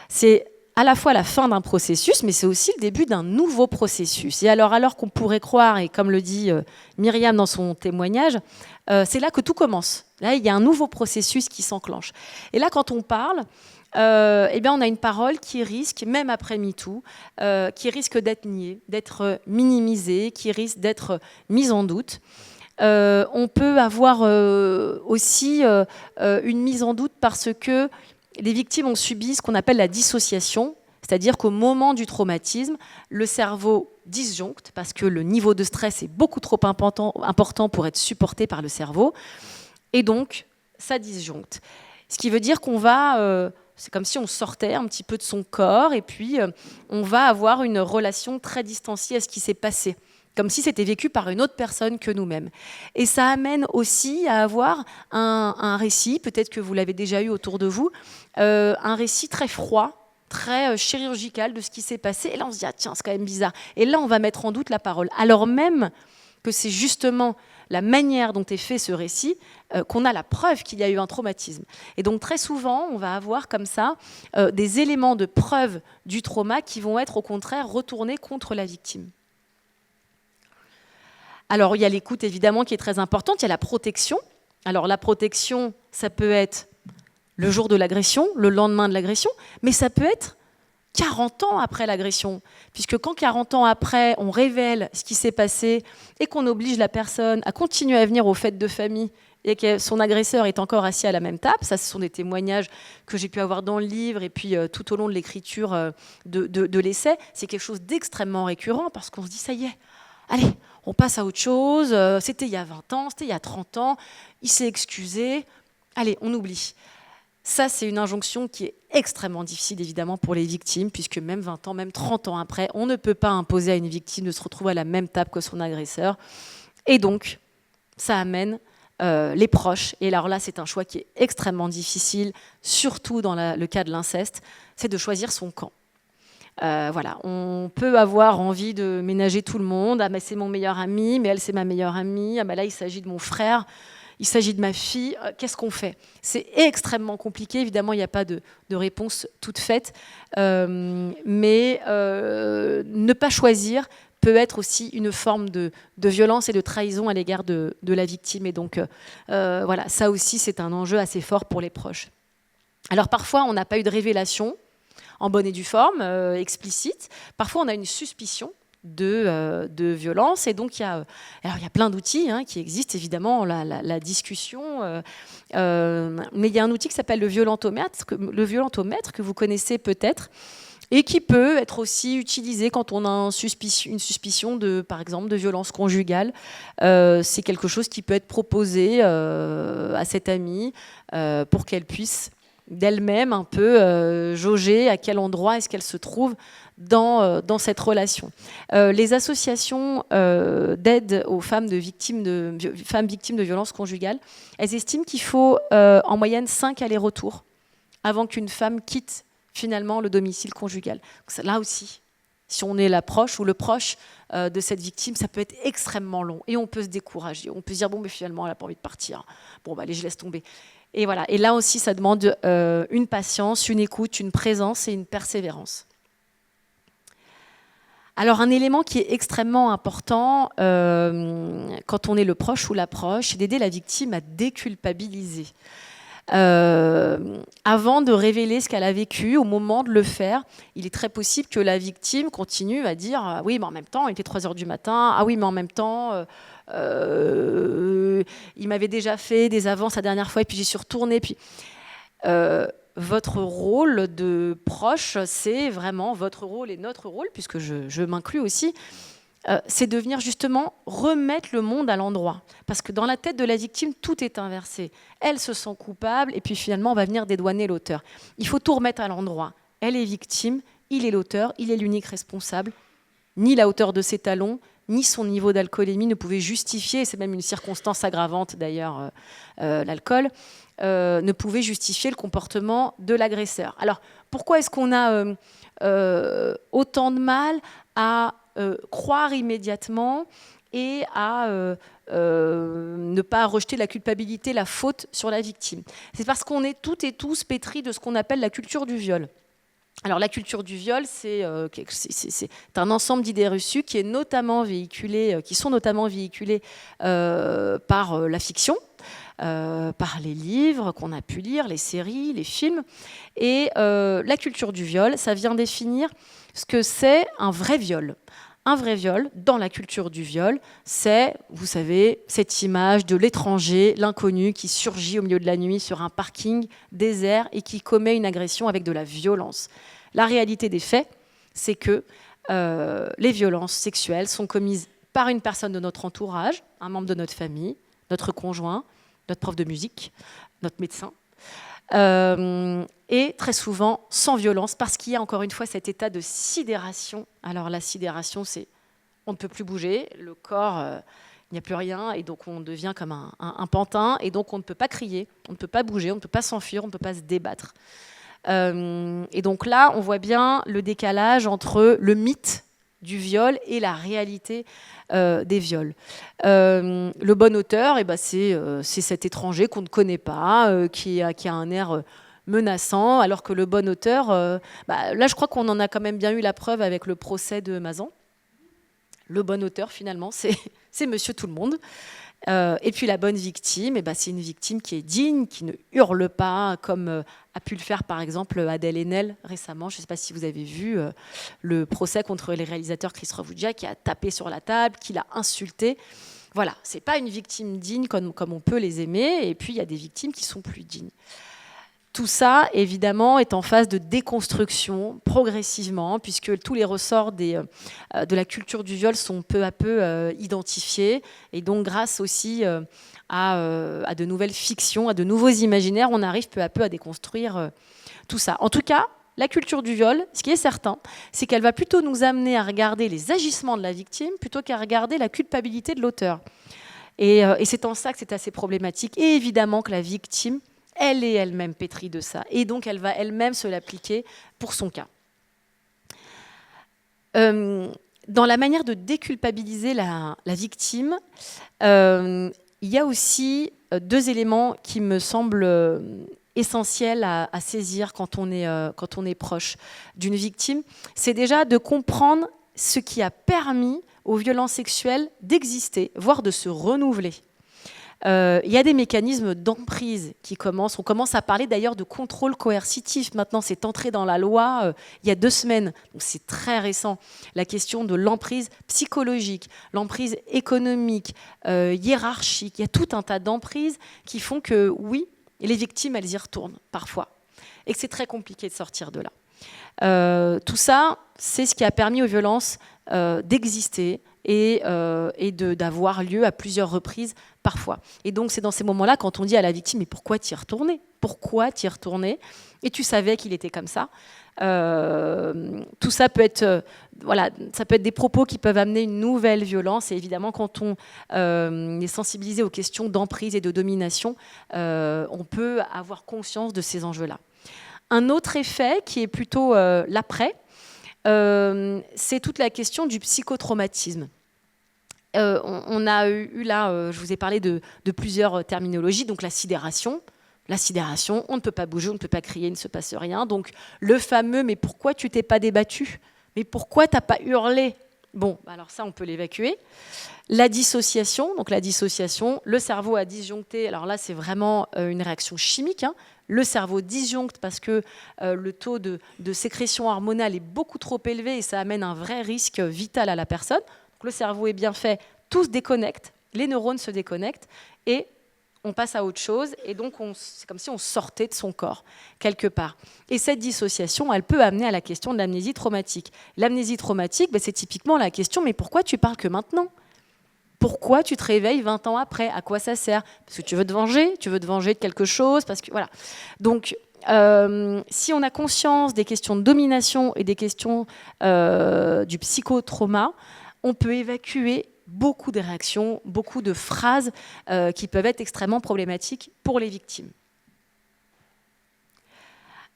C'est à la fois la fin d'un processus, mais c'est aussi le début d'un nouveau processus. Et alors qu'on pourrait croire, et comme le dit Myriam dans son témoignage, c'est là que tout commence. Là, il y a un nouveau processus qui s'enclenche. Et là, quand on parle, eh bien, on a une parole qui risque, même après MeToo, qui risque d'être niée, d'être minimisée, qui risque d'être mise en doute. On peut avoir aussi une mise en doute parce que les victimes ont subi ce qu'on appelle la dissociation, c'est-à-dire qu'au moment du traumatisme, le cerveau disjoncte parce que le niveau de stress est beaucoup trop important pour être supporté par le cerveau, et donc ça disjoncte. Ce qui veut dire qu'on va, c'est comme si on sortait un petit peu de son corps, et puis on va avoir une relation très distanciée à ce qui s'est passé, comme si c'était vécu par une autre personne que nous-mêmes. Et ça amène aussi à avoir un récit, peut-être que vous l'avez déjà eu autour de vous, un récit très froid, très chirurgical de ce qui s'est passé. Et là, on se dit, ah, tiens, c'est quand même bizarre. Et là, on va mettre en doute la parole. Alors même que c'est justement la manière dont est fait ce récit qu'on a la preuve qu'il y a eu un traumatisme. Et donc, très souvent, on va avoir comme ça des éléments de preuve du trauma qui vont être, au contraire, retournés contre la victime. Alors, il y a l'écoute, évidemment, qui est très importante. Il y a la protection. Alors, la protection, ça peut être le jour de l'agression, le lendemain de l'agression, mais ça peut être 40 ans après l'agression. Puisque quand 40 ans après, on révèle ce qui s'est passé et qu'on oblige la personne à continuer à venir aux fêtes de famille et que son agresseur est encore assis à la même table, ça, ce sont des témoignages que j'ai pu avoir dans le livre et puis tout au long de l'écriture de l'essai, c'est quelque chose d'extrêmement récurrent parce qu'on se dit, ça y est, allez, on passe à autre chose, c'était il y a 20 ans, c'était il y a 30 ans, il s'est excusé, allez, on oublie. Ça, c'est une injonction qui est extrêmement difficile, évidemment, pour les victimes, puisque même 20 ans, même 30 ans après, on ne peut pas imposer à une victime de se retrouver à la même table que son agresseur. Et donc, ça amène les proches, et alors là, c'est un choix qui est extrêmement difficile, surtout dans le cas de l'inceste, c'est de choisir son camp. Voilà, on peut avoir envie de ménager tout le monde. Ah, mais c'est mon meilleur ami, mais elle, c'est ma meilleure amie. Ah, mais là, il s'agit de mon frère, il s'agit de ma fille. Qu'est-ce qu'on fait ? C'est extrêmement compliqué. Évidemment, il n'y a pas de réponse toute faite. Mais ne pas choisir peut être aussi une forme de violence et de trahison à l'égard de la victime. Et donc, voilà, ça aussi, c'est un enjeu assez fort pour les proches. Alors, parfois, on n'a pas eu de révélation en bonne et due forme, explicite. Parfois, on a une suspicion de violence. Et donc, il y a plein d'outils qui existent, évidemment, la discussion. Mais il y a un outil qui s'appelle le violentomètre que vous connaissez peut-être, et qui peut être aussi utilisé quand on a une suspicion, par exemple, de violence conjugale. C'est quelque chose qui peut être proposé à cette amie pour qu'elle puisse d'elle-même un peu jauger à quel endroit est-ce qu'elle se trouve dans cette relation. Les associations d'aide aux femmes victimes de violences conjugales, elles estiment qu'il faut en moyenne 5 allers-retours avant qu'une femme quitte finalement le domicile conjugal. Donc, là aussi, si on est la proche ou le proche de cette victime, ça peut être extrêmement long et on peut se décourager. On peut se dire, bon, mais finalement, elle n'a pas envie de partir. Bon, bah, allez, je laisse tomber. Et voilà. Et là aussi, ça demande une patience, une écoute, une présence et une persévérance. Alors, un élément qui est extrêmement important quand on est le proche ou la proche, c'est d'aider la victime à déculpabiliser. Avant de révéler ce qu'elle a vécu, au moment de le faire, il est très possible que la victime continue à dire « oui, mais en même temps, il était 3h du matin. Ah oui, mais en même temps, il m'avait déjà fait des avances la dernière fois et puis j'y suis retournée. » Puis, votre rôle de proche, c'est vraiment votre rôle et notre rôle, puisque je m'inclus aussi, c'est de venir justement remettre le monde à l'endroit. Parce que dans la tête de la victime, tout est inversé. Elle se sent coupable et puis finalement, on va venir dédouaner l'auteur. Il faut tout remettre à l'endroit. Elle est victime, il est l'auteur, il est l'unique responsable. Ni la hauteur de ses talons, ni son niveau d'alcoolémie ne pouvaient justifier, c'est même une circonstance aggravante d'ailleurs, l'alcool, ne pouvait justifier le comportement de l'agresseur. Alors, pourquoi est-ce qu'on a autant de mal à croire immédiatement et à ne pas rejeter la culpabilité, la faute sur la victime? C'est parce qu'on est toutes et tous pétris de ce qu'on appelle la culture du viol. Alors la culture du viol, c'est un ensemble d'idées reçues qui sont notamment véhiculées par la fiction, par les livres qu'on a pu lire, les séries, les films. Et la culture du viol, ça vient définir ce que c'est un vrai viol. Un vrai viol, dans la culture du viol, c'est, vous savez, cette image de l'étranger, l'inconnu, qui surgit au milieu de la nuit sur un parking désert et qui commet une agression avec de la violence. La réalité des faits, c'est que les violences sexuelles sont commises par une personne de notre entourage, un membre de notre famille, notre conjoint, notre prof de musique, notre médecin, et très souvent sans violence, parce qu'il y a encore une fois cet état de sidération. Alors la sidération, c'est on ne peut plus bouger, le corps, il n'y a plus rien, et donc on devient comme un pantin, et donc on ne peut pas crier, on ne peut pas bouger, on ne peut pas s'enfuir, on ne peut pas se débattre. Et donc là, on voit bien le décalage entre le mythe du viol et la réalité des viols. Le bon auteur, c'est cet étranger qu'on ne connaît pas, qui a un air menaçant, alors que le bon auteur, là je crois qu'on en a quand même bien eu la preuve avec le procès de Mazan. Le bon auteur, finalement, c'est Monsieur Tout-le-Monde. Et puis la bonne victime, c'est une victime qui est digne, qui ne hurle pas, comme a pu le faire par exemple Adèle Haenel récemment. Je ne sais pas si vous avez vu le procès contre les réalisateurs Chris Rovuggia, qui a tapé sur la table, qui l'a insulté. Voilà, c'est pas une victime digne comme on peut les aimer, et puis il y a des victimes qui sont plus dignes. Tout ça, évidemment, est en phase de déconstruction progressivement, puisque tous les ressorts de la culture du viol sont peu à peu identifiés. Et donc, grâce aussi à de nouvelles fictions, à de nouveaux imaginaires, on arrive peu à peu à déconstruire tout ça. En tout cas, la culture du viol, ce qui est certain, c'est qu'elle va plutôt nous amener à regarder les agissements de la victime plutôt qu'à regarder la culpabilité de l'auteur. Et c'est en ça que c'est assez problématique. Et évidemment que la victime, elle est elle-même pétrie de ça. Et donc, elle va elle-même se l'appliquer pour son cas. Dans la manière de déculpabiliser la victime, il y a aussi deux éléments qui me semblent essentiels à saisir quand on est proche d'une victime. C'est déjà de comprendre ce qui a permis aux violences sexuelles d'exister, voire de se renouveler. Il y a des mécanismes d'emprise qui commencent. On commence à parler d'ailleurs de contrôle coercitif. Maintenant, c'est entré dans la loi il y a 2 semaines. Donc, c'est très récent. La question de l'emprise psychologique, l'emprise économique, hiérarchique. Il y a tout un tas d'emprises qui font que, oui, les victimes, elles y retournent parfois. Et que c'est très compliqué de sortir de là. Tout ça, c'est ce qui a permis aux violences d'exister et d'avoir lieu à plusieurs reprises parfois. Et donc c'est dans ces moments-là quand on dit à la victime « mais pourquoi t'y retourner ? Pourquoi t'y retourner ? Et tu savais qu'il était comme ça ?» Tout ça peut être, ça peut être des propos qui peuvent amener une nouvelle violence. Et évidemment, quand on est sensibilisé aux questions d'emprise et de domination, on peut avoir conscience de ces enjeux-là. Un autre effet qui est plutôt l'après, c'est toute la question du psychotraumatisme. On a eu là, je vous ai parlé de plusieurs terminologies, donc la sidération, on ne peut pas bouger, on ne peut pas crier, il ne se passe rien. Donc le fameux « mais pourquoi tu t'es pas débattu ? Mais pourquoi tu n'as pas hurlé ?» Bon, alors ça, on peut l'évacuer. La dissociation, le cerveau a disjoncté. Alors là, c'est vraiment une réaction chimique. Le cerveau disjoncte parce que le taux de sécrétion hormonale est beaucoup trop élevé et ça amène un vrai risque vital à la personne. Donc, le cerveau est bien fait, tout se déconnecte, les neurones se déconnectent et on passe à autre chose. Et donc, c'est comme si on sortait de son corps, quelque part. Et cette dissociation, elle peut amener à la question de l'amnésie traumatique. L'amnésie traumatique, c'est typiquement la question « mais pourquoi tu parles que maintenant ? Pourquoi tu te réveilles 20 ans après ? À quoi ça sert ? Parce que tu veux te venger de quelque chose, parce que voilà. Donc, si on a conscience des questions de domination et des questions du psychotrauma, on peut évacuer beaucoup de réactions, beaucoup de phrases qui peuvent être extrêmement problématiques pour les victimes.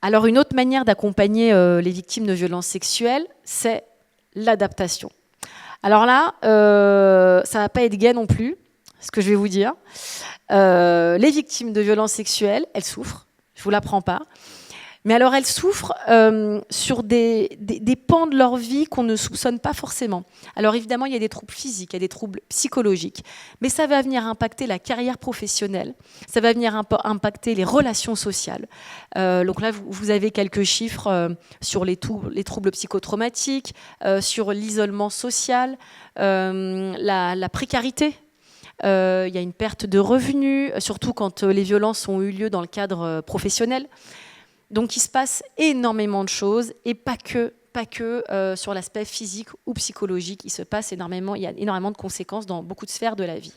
Alors une autre manière d'accompagner les victimes de violences sexuelles, c'est l'adaptation. Alors là, ça ne va pas être gai non plus, ce que je vais vous dire. Les victimes de violences sexuelles, elles souffrent, je ne vous l'apprends pas. Mais alors elles souffrent sur des pans de leur vie qu'on ne soupçonne pas forcément. Alors évidemment, il y a des troubles physiques, il y a des troubles psychologiques, mais ça va venir impacter la carrière professionnelle, ça va venir impacter les relations sociales. Donc là, vous avez quelques chiffres sur les troubles psychotraumatiques, sur l'isolement social, la précarité. Il y a une perte de revenus, surtout quand les violences ont eu lieu dans le cadre professionnel. Donc il se passe énormément de choses et pas que sur l'aspect physique ou psychologique. Il y a énormément de conséquences dans beaucoup de sphères de la vie.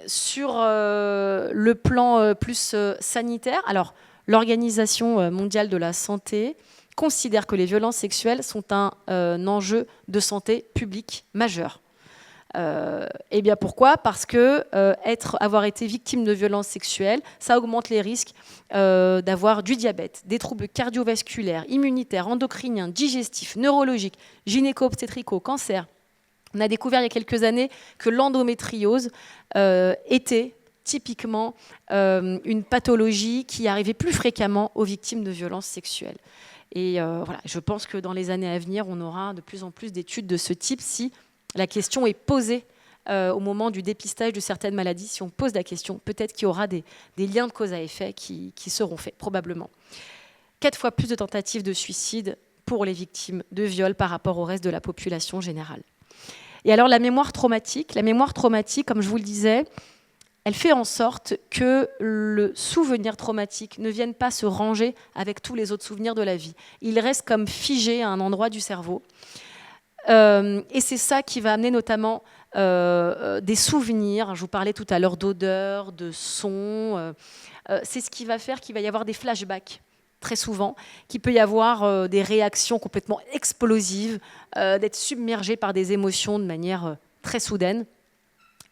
Sur le plan plus sanitaire, alors l'Organisation mondiale de la santé considère que les violences sexuelles sont un enjeu de santé publique majeur. Et bien pourquoi ? Parce que avoir été victime de violences sexuelles, ça augmente les risques d'avoir du diabète, des troubles cardiovasculaires, immunitaires, endocriniens, digestifs, neurologiques, gynéco-obstétricaux, cancer. On a découvert il y a quelques années que l'endométriose était typiquement une pathologie qui arrivait plus fréquemment aux victimes de violences sexuelles. Et voilà, je pense que dans les années à venir, on aura de plus en plus d'études de ce type si la question est posée au moment du dépistage de certaines maladies. Si on pose la question, peut-être qu'il y aura des liens de cause à effet qui seront faits, probablement. 4 fois plus de tentatives de suicide pour les victimes de viol par rapport au reste de la population générale. Et alors la mémoire traumatique, comme je vous le disais, elle fait en sorte que le souvenir traumatique ne vienne pas se ranger avec tous les autres souvenirs de la vie. Il reste comme figé à un endroit du cerveau. Et c'est ça qui va amener notamment des souvenirs. Je vous parlais tout à l'heure d'odeurs, de sons. C'est ce qui va faire qu'il va y avoir des flashbacks, très souvent, qu'il peut y avoir des réactions complètement explosives, d'être submergé par des émotions de manière très soudaine.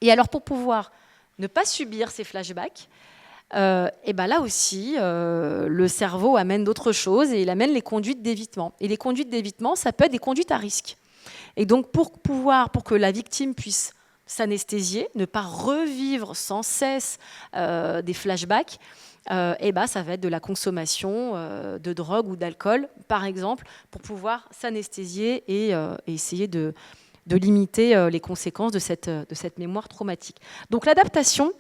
Et alors, pour pouvoir ne pas subir ces flashbacks, et ben là aussi, le cerveau amène d'autres choses et il amène les conduites d'évitement. Et les conduites d'évitement, ça peut être des conduites à risque. Et donc, pour que la victime puisse s'anesthésier, ne pas revivre sans cesse des flashbacks, et ben, ça va être de la consommation de drogue ou d'alcool, par exemple, pour pouvoir s'anesthésier et essayer de limiter les conséquences de cette mémoire traumatique. Donc l'adaptation,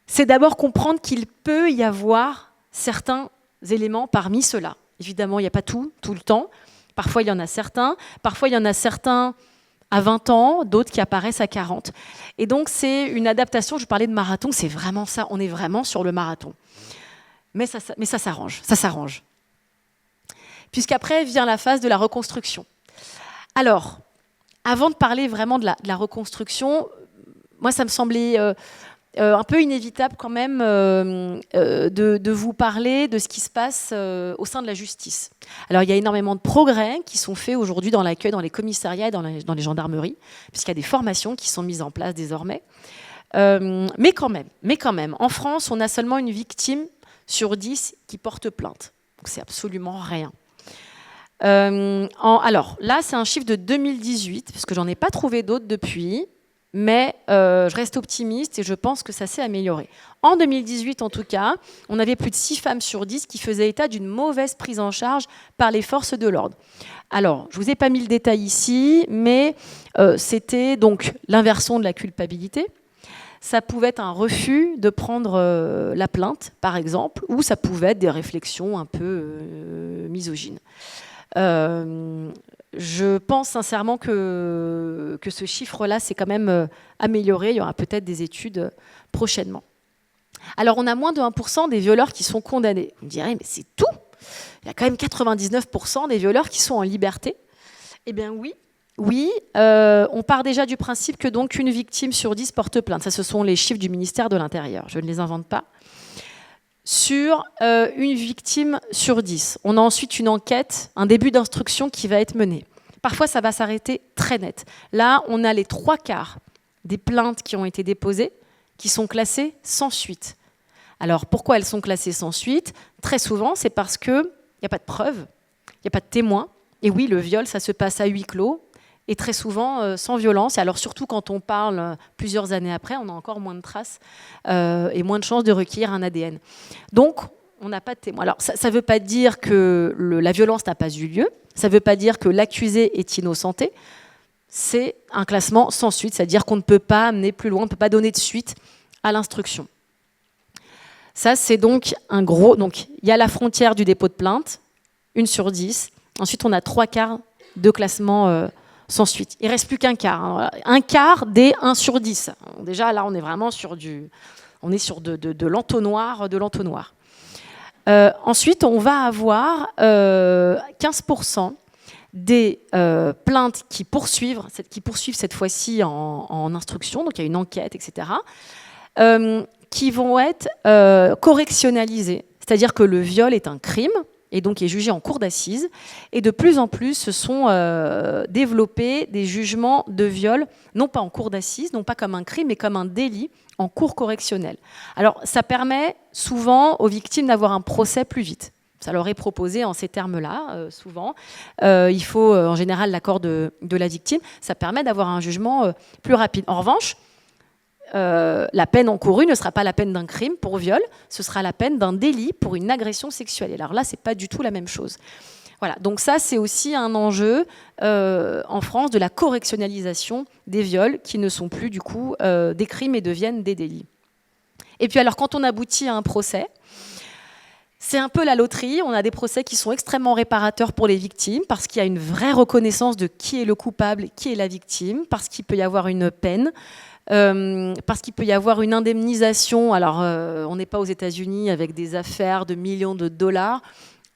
c'est d'abord comprendre qu'il peut y avoir certains éléments parmi ceux-là. Évidemment, il n'y a pas tout le temps. Parfois, il y en a certains. Parfois, il y en a certains à 20 ans, d'autres qui apparaissent à 40. Et donc, c'est une adaptation. Je parlais de marathon, c'est vraiment ça. On est vraiment sur le marathon. Mais ça s'arrange. Puisqu'après vient la phase de la reconstruction. Alors, avant de parler vraiment de la reconstruction, moi, ça me semblait un peu inévitable quand même de vous parler de ce qui se passe au sein de la justice. Alors, il y a énormément de progrès qui sont faits aujourd'hui dans l'accueil, dans les commissariats et dans les gendarmeries, puisqu'il y a des formations qui sont mises en place désormais. Mais quand même, en France, on a seulement une victime sur 10 qui porte plainte. Donc, c'est absolument rien. Alors, là, c'est un chiffre de 2018, parce que j'en ai pas trouvé d'autres depuis. Mais je reste optimiste et je pense que ça s'est amélioré. En 2018, en tout cas, on avait plus de 6 femmes sur 10 qui faisaient état d'une mauvaise prise en charge par les forces de l'ordre. Alors, je ne vous ai pas mis le détail ici, mais c'était donc l'inversion de la culpabilité. Ça pouvait être un refus de prendre la plainte, par exemple, ou ça pouvait être des réflexions un peu misogynes. Je pense sincèrement que ce chiffre-là s'est quand même amélioré. Il y aura peut-être des études prochainement. Alors, on a moins de 1% des violeurs qui sont condamnés. Vous me direz, mais c'est tout ? Il y a quand même 99% des violeurs qui sont en liberté. Eh bien oui, on part déjà du principe que donc une victime sur 10 porte plainte. Ça, ce sont les chiffres du ministère de l'Intérieur. Je ne les invente pas. Sur une victime sur 10. On a ensuite une enquête, un début d'instruction qui va être mené. À parfois ça va s'arrêter très net. Là, on a les 3/4 des plaintes qui ont été déposées qui sont classées sans suite. Alors, pourquoi elles sont classées sans suite? Très souvent, c'est parce qu'il n'y a pas de preuves, il n'y a pas de témoins. Et oui, le viol, ça se passe à huis clos, et très souvent sans violence. Et alors, surtout quand on parle plusieurs années après, on a encore moins de traces et moins de chances de recueillir un ADN. Donc, on n'a pas de témoins. Alors, ça ne veut pas dire que la violence n'a pas eu lieu, ça ne veut pas dire que l'accusé est innocenté. C'est un classement sans suite, c'est-à-dire qu'on ne peut pas amener plus loin, on ne peut pas donner de suite à l'instruction. Ça, c'est donc un gros... Donc, il y a la frontière du dépôt de plainte, 1/10. Ensuite, on a 3/4 de classement sans suite. Il ne reste plus qu'un quart. Hein. Un quart des 1/10. Déjà, là, on est vraiment sur de l'entonnoir de l'entonnoir. Ensuite, on va avoir 15% des plaintes qui poursuivent cette fois-ci en instruction, donc il y a une enquête, etc., qui vont être correctionnalisées. C'est-à-dire que le viol est un crime, et donc est jugé en cour d'assises. Et de plus en plus se sont développés des jugements de viol, non pas en cour d'assises, non pas comme un crime, mais comme un délit en cour correctionnelle. Alors, ça permet souvent aux victimes d'avoir un procès plus vite. Ça leur est proposé en ces termes-là, souvent. Il faut en général l'accord de la victime. Ça permet d'avoir un jugement plus rapide. En revanche, la peine encourue ne sera pas la peine d'un crime pour viol, ce sera la peine d'un délit pour une agression sexuelle. Et alors là, ce n'est pas du tout la même chose. Voilà, donc ça, c'est aussi un enjeu en France de la correctionnalisation des viols qui ne sont plus du coup des crimes et deviennent des délits. Et puis alors, quand on aboutit à un procès, c'est un peu la loterie. On a des procès qui sont extrêmement réparateurs pour les victimes parce qu'il y a une vraie reconnaissance de qui est le coupable et qui est la victime, parce qu'il peut y avoir une peine, parce qu'il peut y avoir une indemnisation. Alors, on n'est pas aux États-Unis avec des affaires de millions de dollars.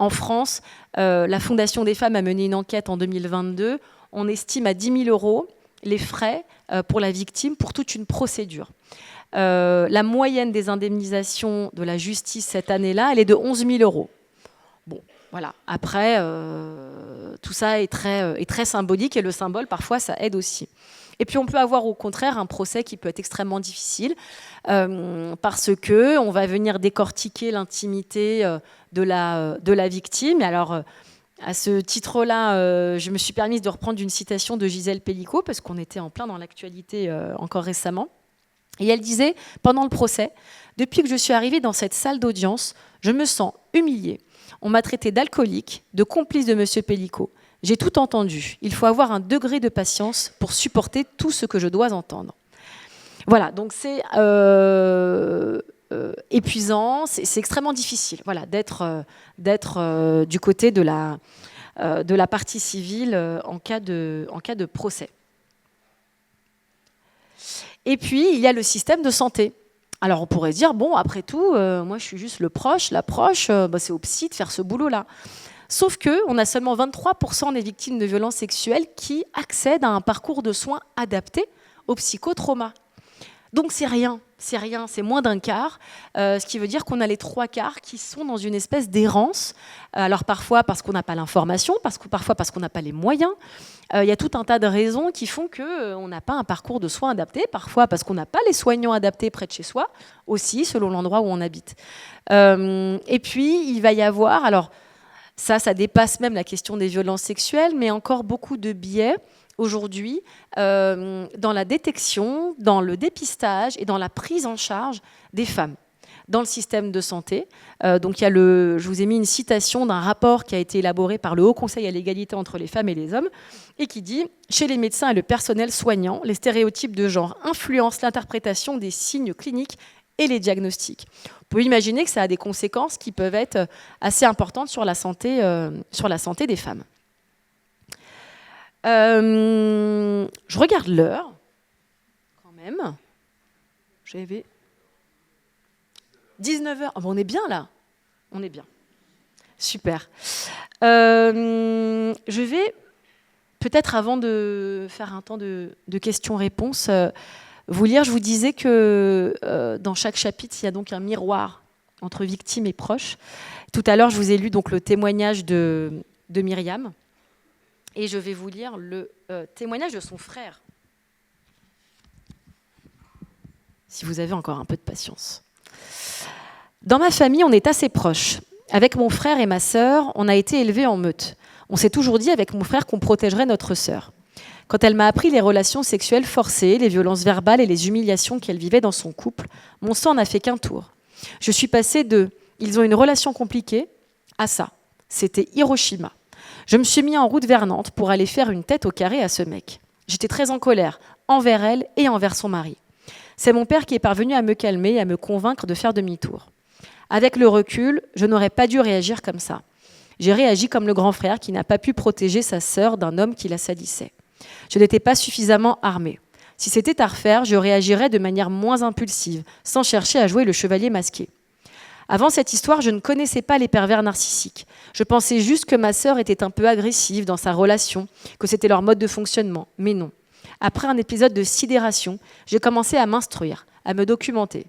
En France, la Fondation des femmes a mené une enquête en 2022. On estime à 10 000 € les frais pour la victime pour toute une procédure. La moyenne des indemnisations de la justice cette année-là, elle est de 11 000 €. Bon, voilà. Après, tout ça est très symbolique et le symbole, parfois, ça aide aussi. Et puis, on peut avoir au contraire un procès qui peut être extrêmement difficile parce qu'on va venir décortiquer l'intimité de la victime. Et alors, à ce titre-là, je me suis permise de reprendre une citation de Gisèle Pellicot parce qu'on était en plein dans l'actualité encore récemment. Et elle disait, pendant le procès, « Depuis que je suis arrivée dans cette salle d'audience, je me sens humiliée. On m'a traité d'alcoolique, de complice de M. Pellicot. J'ai tout entendu. Il faut avoir un degré de patience pour supporter tout ce que je dois entendre. » Voilà, donc c'est épuisant, c'est extrêmement difficile d'être du côté de la partie civile en cas de procès. Et puis, il y a le système de santé. Alors, on pourrait dire, bon, après tout, moi, je suis juste le proche, la proche, c'est au psy de faire ce boulot-là. Sauf qu'on a seulement 23% des victimes de violences sexuelles qui accèdent à un parcours de soins adapté au psychotrauma. Donc, c'est rien, c'est moins d'un quart, ce qui veut dire qu'on a les 3/4 qui sont dans une espèce d'errance. Alors, parfois parce qu'on n'a pas l'information, parfois parce qu'on n'a pas les moyens. Il y a tout un tas de raisons qui font qu'on n'a pas un parcours de soins adapté, parfois parce qu'on n'a pas les soignants adaptés près de chez soi, aussi selon l'endroit où on habite. Et puis, il va y avoir, alors ça dépasse même la question des violences sexuelles, mais encore beaucoup de biais aujourd'hui dans la détection, dans le dépistage et dans la prise en charge des femmes dans le système de santé. Donc, je vous ai mis une citation d'un rapport qui a été élaboré par le Haut Conseil à l'égalité entre les femmes et les hommes et qui dit « Chez les médecins et le personnel soignant, les stéréotypes de genre influencent l'interprétation des signes cliniques et les diagnostics. » On peut imaginer que ça a des conséquences qui peuvent être assez importantes sur la santé des femmes. Je regarde l'heure, quand même. J'avais 19h. Oh, on est bien là. On est bien. Super. Je vais, peut-être avant de faire un temps de questions-réponses, vous lire. Je vous disais que dans chaque chapitre, il y a donc un miroir entre victimes et proches. Tout à l'heure, je vous ai lu donc le témoignage de Myriam. Et je vais vous lire le témoignage de son frère. Si vous avez encore un peu de patience. Dans ma famille, on est assez proches. Avec mon frère et ma sœur, on a été élevés en meute. On s'est toujours dit avec mon frère qu'on protégerait notre sœur. Quand elle m'a appris les relations sexuelles forcées, les violences verbales et les humiliations qu'elle vivait dans son couple, mon sang n'a fait qu'un tour. Je suis passée de « ils ont une relation compliquée » à ça. C'était Hiroshima. Je me suis mis en route vers Nantes pour aller faire une tête au carré à ce mec. J'étais très en colère, envers elle et envers son mari. C'est mon père qui est parvenu à me calmer et à me convaincre de faire demi-tour. Avec le recul, je n'aurais pas dû réagir comme ça. J'ai réagi comme le grand frère qui n'a pas pu protéger sa sœur d'un homme qui la salissait. Je n'étais pas suffisamment armée. Si c'était à refaire, je réagirais de manière moins impulsive, sans chercher à jouer le chevalier masqué. Avant cette histoire, je ne connaissais pas les pervers narcissiques. Je pensais juste que ma sœur était un peu agressive dans sa relation, que c'était leur mode de fonctionnement. Mais non. Après un épisode de sidération, j'ai commencé à m'instruire, à me documenter.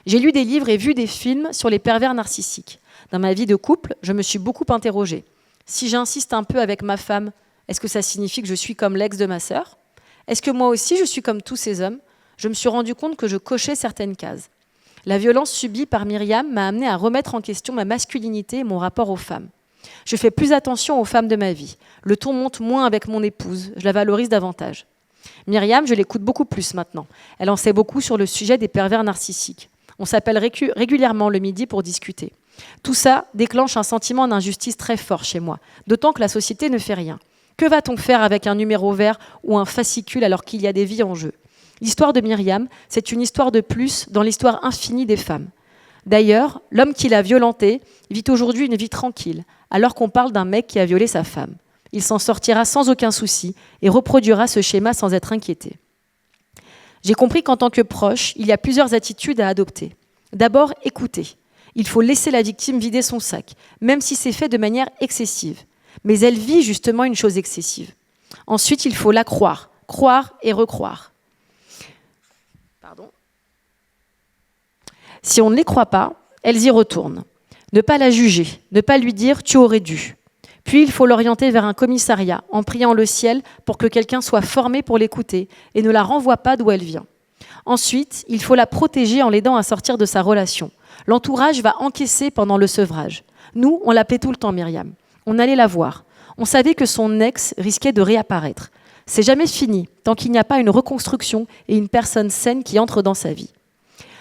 J'ai lu des livres et vu des films sur les pervers narcissiques. Dans ma vie de couple, je me suis beaucoup interrogée. Si j'insiste un peu avec ma femme, est-ce que ça signifie que je suis comme l'ex de ma sœur ? Est-ce que moi aussi je suis comme tous ces hommes ? Je me suis rendu compte que je cochais certaines cases. La violence subie par Myriam m'a amenée à remettre en question ma masculinité et mon rapport aux femmes. Je fais plus attention aux femmes de ma vie. Le ton monte moins avec mon épouse. Je la valorise davantage. Myriam, je l'écoute beaucoup plus maintenant. Elle en sait beaucoup sur le sujet des pervers narcissiques. On s'appelle régulièrement le midi pour discuter. Tout ça déclenche un sentiment d'injustice très fort chez moi, d'autant que la société ne fait rien. Que va-t-on faire avec un numéro vert ou un fascicule alors qu'il y a des vies en jeu ? L'histoire de Myriam, c'est une histoire de plus dans l'histoire infinie des femmes. D'ailleurs, l'homme qui l'a violentée vit aujourd'hui une vie tranquille, alors qu'on parle d'un mec qui a violé sa femme. Il s'en sortira sans aucun souci et reproduira ce schéma sans être inquiété. J'ai compris qu'en tant que proche, il y a plusieurs attitudes à adopter. D'abord, écouter. Il faut laisser la victime vider son sac, même si c'est fait de manière excessive. Mais elle vit justement une chose excessive. Ensuite, il faut la croire et recroire. Pardon. Si on ne les croit pas, elles y retournent. Ne pas la juger, ne pas lui dire « tu aurais dû ». Puis il faut l'orienter vers un commissariat en priant le ciel pour que quelqu'un soit formé pour l'écouter et ne la renvoie pas d'où elle vient. Ensuite, il faut la protéger en l'aidant à sortir de sa relation. L'entourage va encaisser pendant le sevrage. Nous, on l'appelait tout le temps Myriam. On allait la voir. On savait que son ex risquait de réapparaître. C'est jamais fini tant qu'il n'y a pas une reconstruction et une personne saine qui entre dans sa vie.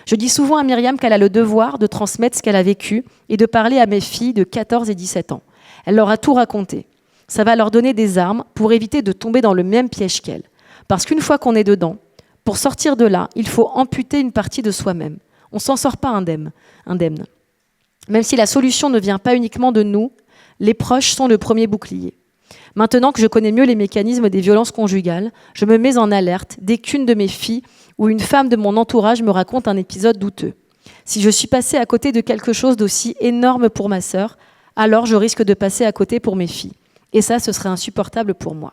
Je dis souvent à Myriam qu'elle a le devoir de transmettre ce qu'elle a vécu et de parler à mes filles de 14 et 17 ans. Elle leur a tout raconté. Ça va leur donner des armes pour éviter de tomber dans le même piège qu'elle. Parce qu'une fois qu'on est dedans, pour sortir de là, il faut amputer une partie de soi-même. On ne s'en sort pas indemne. Même si la solution ne vient pas uniquement de nous, les proches sont le premier bouclier. Maintenant que je connais mieux les mécanismes des violences conjugales, je me mets en alerte dès qu'une de mes filles ou une femme de mon entourage me raconte un épisode douteux. Si je suis passée à côté de quelque chose d'aussi énorme pour ma sœur, alors je risque de passer à côté pour mes filles. Et ça, ce serait insupportable pour moi.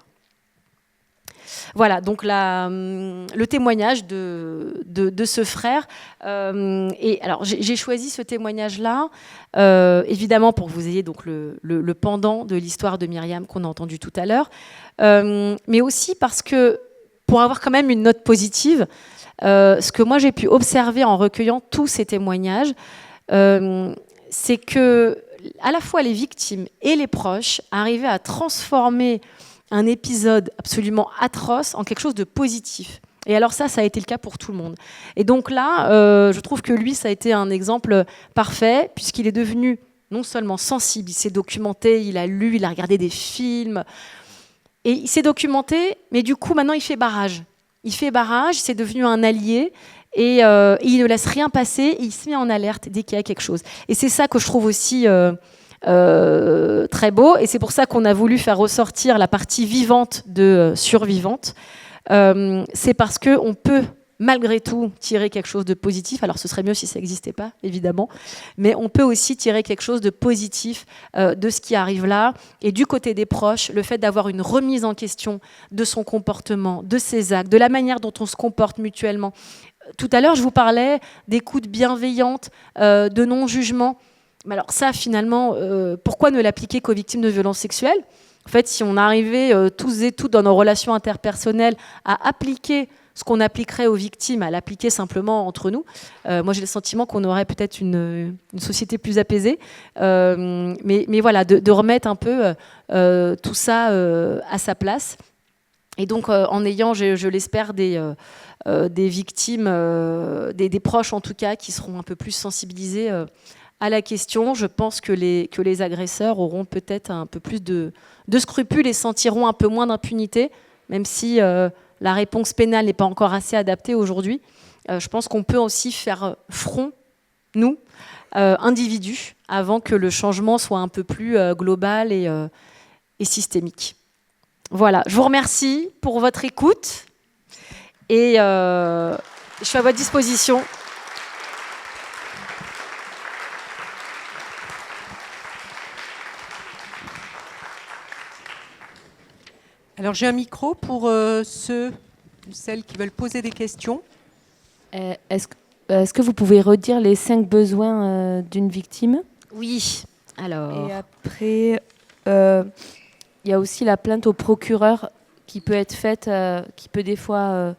Voilà, donc le témoignage de ce frère. Et alors, j'ai choisi ce témoignage-là, évidemment, pour que vous ayez donc le pendant de l'histoire de Myriam qu'on a entendu tout à l'heure, mais aussi parce que, pour avoir quand même une note positive, ce que moi j'ai pu observer en recueillant tous ces témoignages, c'est que à la fois les victimes et les proches arrivaient à transformer un épisode absolument atroce en quelque chose de positif. Et alors ça a été le cas pour tout le monde. Et donc là, je trouve que lui, ça a été un exemple parfait, puisqu'il est devenu non seulement sensible, il s'est documenté, il a lu, il a regardé des films, et il s'est documenté, mais du coup, maintenant, il fait barrage. Il fait barrage, c'est devenu un allié, et il ne laisse rien passer, et il se met en alerte dès qu'il y a quelque chose. Et c'est ça que je trouve aussi très beau, et c'est pour ça qu'on a voulu faire ressortir la partie vivante de Survivante. C'est parce qu'on peut, malgré tout, tirer quelque chose de positif. Alors ce serait mieux si ça n'existait pas, évidemment, mais on peut aussi tirer quelque chose de positif de ce qui arrive là. Et du côté des proches, le fait d'avoir une remise en question de son comportement, de ses actes, de la manière dont on se comporte mutuellement. Tout à l'heure, je vous parlais d'écoute bienveillante, de non-jugement. Mais alors ça, finalement, pourquoi ne l'appliquer qu'aux victimes de violences sexuelles ? En fait, si on arrivait tous et toutes dans nos relations interpersonnelles à appliquer ce qu'on appliquerait aux victimes, à l'appliquer simplement entre nous, moi j'ai le sentiment qu'on aurait peut-être une société plus apaisée. Mais voilà, de remettre un peu tout ça à sa place. Et donc en ayant, je l'espère, des victimes, des proches en tout cas, qui seront un peu plus sensibilisés à la question, je pense que les agresseurs auront peut-être un peu plus de scrupules et sentiront un peu moins d'impunité, même si la réponse pénale n'est pas encore assez adaptée aujourd'hui. Je pense qu'on peut aussi faire front, nous, individus, avant que le changement soit un peu plus global et systémique. Voilà, je vous remercie pour votre écoute et je suis à votre disposition. Alors j'ai un micro pour ceux ou celles qui veulent poser des questions. Est-ce que vous pouvez redire les 5 besoins d'une victime? Oui, alors... Et après, il y a aussi la plainte au procureur qui peut être faite, qui peut des fois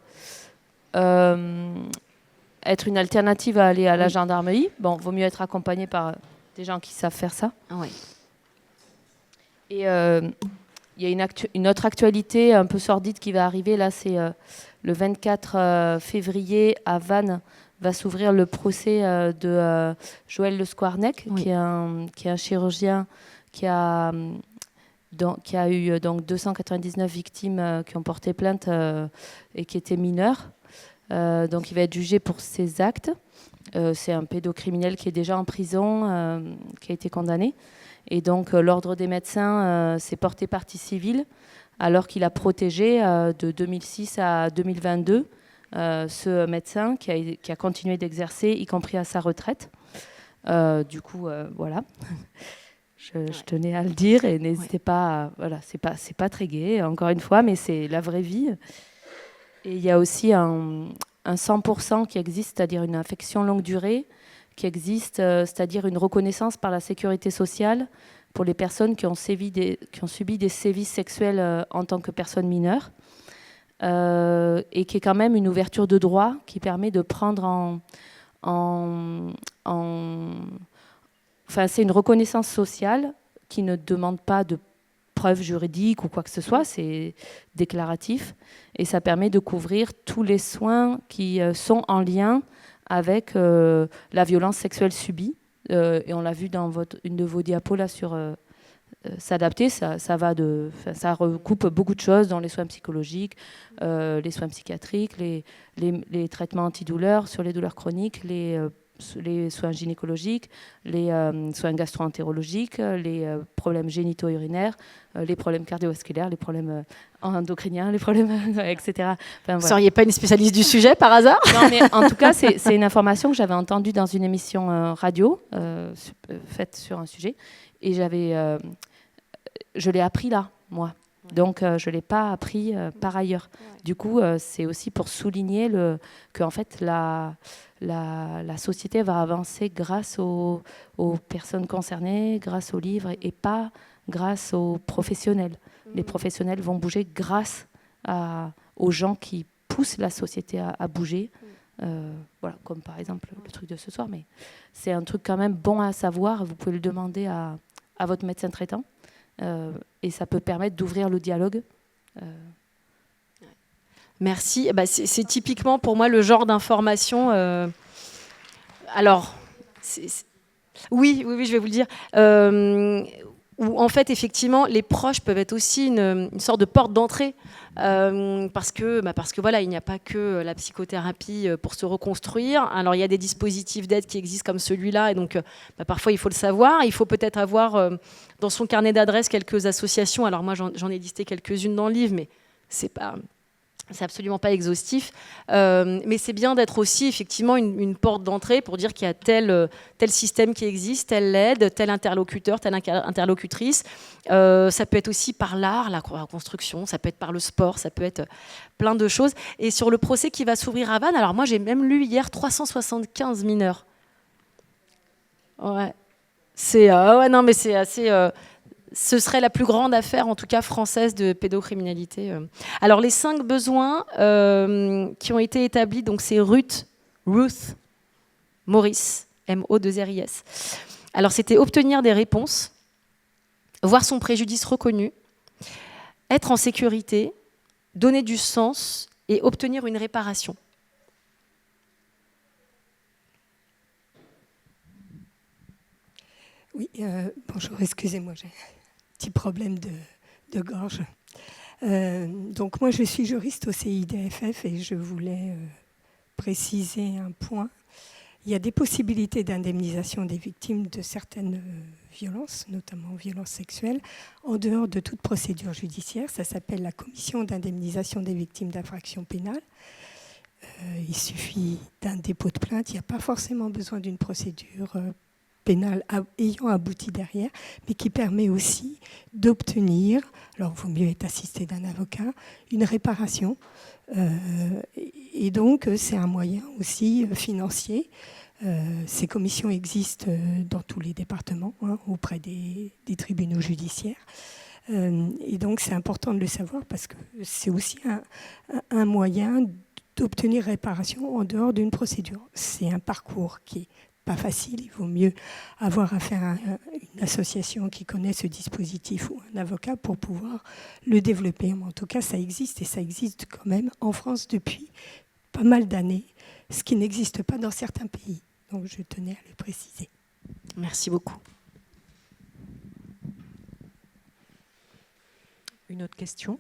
être une alternative à aller à la gendarmerie. Bon, vaut mieux être accompagné par des gens qui savent faire ça. Oui. Et il y a une autre actualité un peu sordide qui va arriver. Là, c'est le 24 février à Vannes va s'ouvrir le procès de Joël Le Squarnec, qui est un chirurgien qui a eu donc 299 victimes qui ont porté plainte et qui étaient mineures. Donc il va être jugé pour ses actes. C'est un pédocriminel qui est déjà en prison, qui a été condamné. Et donc l'Ordre des médecins s'est porté partie civile alors qu'il a protégé de 2006 à 2022 ce médecin qui a continué d'exercer, y compris à sa retraite. Du coup, voilà. Je tenais à le dire et n'hésitez pas. Voilà, c'est pas très gai, encore une fois, mais c'est la vraie vie. Et il y a aussi un 100% qui existe, c'est-à-dire une affection longue durée, qui existe, c'est-à-dire une reconnaissance par la sécurité sociale pour les personnes qui ont subi des sévices sexuels en tant que personnes mineures, et qui est quand même une ouverture de droit qui permet de prendre Enfin, c'est une reconnaissance sociale qui ne demande pas de preuves juridiques ou quoi que ce soit, c'est déclaratif, et ça permet de couvrir tous les soins qui sont en lien avec la violence sexuelle subie. Et on l'a vu dans une de vos diapos là sur s'adapter, ça recoupe beaucoup de choses dans les soins psychologiques, les soins psychiatriques, les traitements antidouleurs sur les douleurs chroniques, les soins gynécologiques, les soins gastro-entérologiques, les problèmes génito-urinaires, les problèmes cardiovasculaires, les problèmes endocriniens, les problèmes, etc. Enfin, voilà. Vous ne seriez pas une spécialiste du sujet par hasard? Non, mais en tout cas, c'est une information que j'avais entendue dans une émission radio faite sur un sujet. Et je l'ai appris là, moi. Donc, je ne l'ai pas appris par ailleurs. Du coup, c'est aussi pour souligner qu'en fait, la société va avancer grâce aux personnes concernées, grâce aux livres, et pas grâce aux professionnels. Les professionnels vont bouger grâce aux gens qui poussent la société à bouger. Voilà, comme par exemple le truc de ce soir. Mais c'est un truc quand même bon à savoir. Vous pouvez le demander à votre médecin traitant. Et ça peut permettre d'ouvrir le dialogue. Merci. Bah, c'est typiquement pour moi le genre d'information. Alors, oui, je vais vous le dire. Où en fait, effectivement, les proches peuvent être aussi une sorte de porte d'entrée. Parce que voilà, il n'y a pas que la psychothérapie pour se reconstruire. Alors, il y a des dispositifs d'aide qui existent comme celui-là. Et donc, parfois, il faut le savoir. Il faut peut-être avoir dans son carnet d'adresses quelques associations. Alors, moi, j'en ai listé quelques-unes dans le livre, mais c'est absolument pas exhaustif, mais c'est bien d'être aussi effectivement une porte d'entrée pour dire qu'il y a tel système qui existe, telle aide, tel interlocuteur, telle interlocutrice. Ça peut être aussi par l'art, la construction, ça peut être par le sport, ça peut être plein de choses. Et sur le procès qui va s'ouvrir à Vannes, alors moi j'ai même lu hier 375 mineurs. Ouais. C'est non mais c'est assez ce serait la plus grande affaire, en tout cas française, de pédocriminalité. Alors, les 5 besoins qui ont été établis, donc c'est Ruth Morris, M-O-2-R-I-S. Alors, c'était obtenir des réponses, voir son préjudice reconnu, être en sécurité, donner du sens et obtenir une réparation. Oui, bonjour, excusez-moi, j'ai un petit problème de gorge. Donc moi, je suis juriste au CIDFF et je voulais préciser un point. Il y a des possibilités d'indemnisation des victimes de certaines violences, notamment violences sexuelles, en dehors de toute procédure judiciaire. Ça s'appelle la Commission d'indemnisation des victimes d'infractions pénales. Il suffit d'un dépôt de plainte. Il n'y a pas forcément besoin d'une procédure pénale ayant abouti derrière, mais qui permet aussi d'obtenir, alors il vaut mieux être assisté d'un avocat, une réparation. Et donc, c'est un moyen aussi financier. Ces commissions existent dans tous les départements, auprès des tribunaux judiciaires. Et donc, c'est important de le savoir parce que c'est aussi un moyen d'obtenir réparation en dehors d'une procédure. C'est un parcours qui est pas facile, il vaut mieux avoir affaire à une association qui connaît ce dispositif ou un avocat pour pouvoir le développer. Mais en tout cas, ça existe et ça existe quand même en France depuis pas mal d'années, ce qui n'existe pas dans certains pays. Donc je tenais à le préciser. Merci beaucoup. Une autre question ?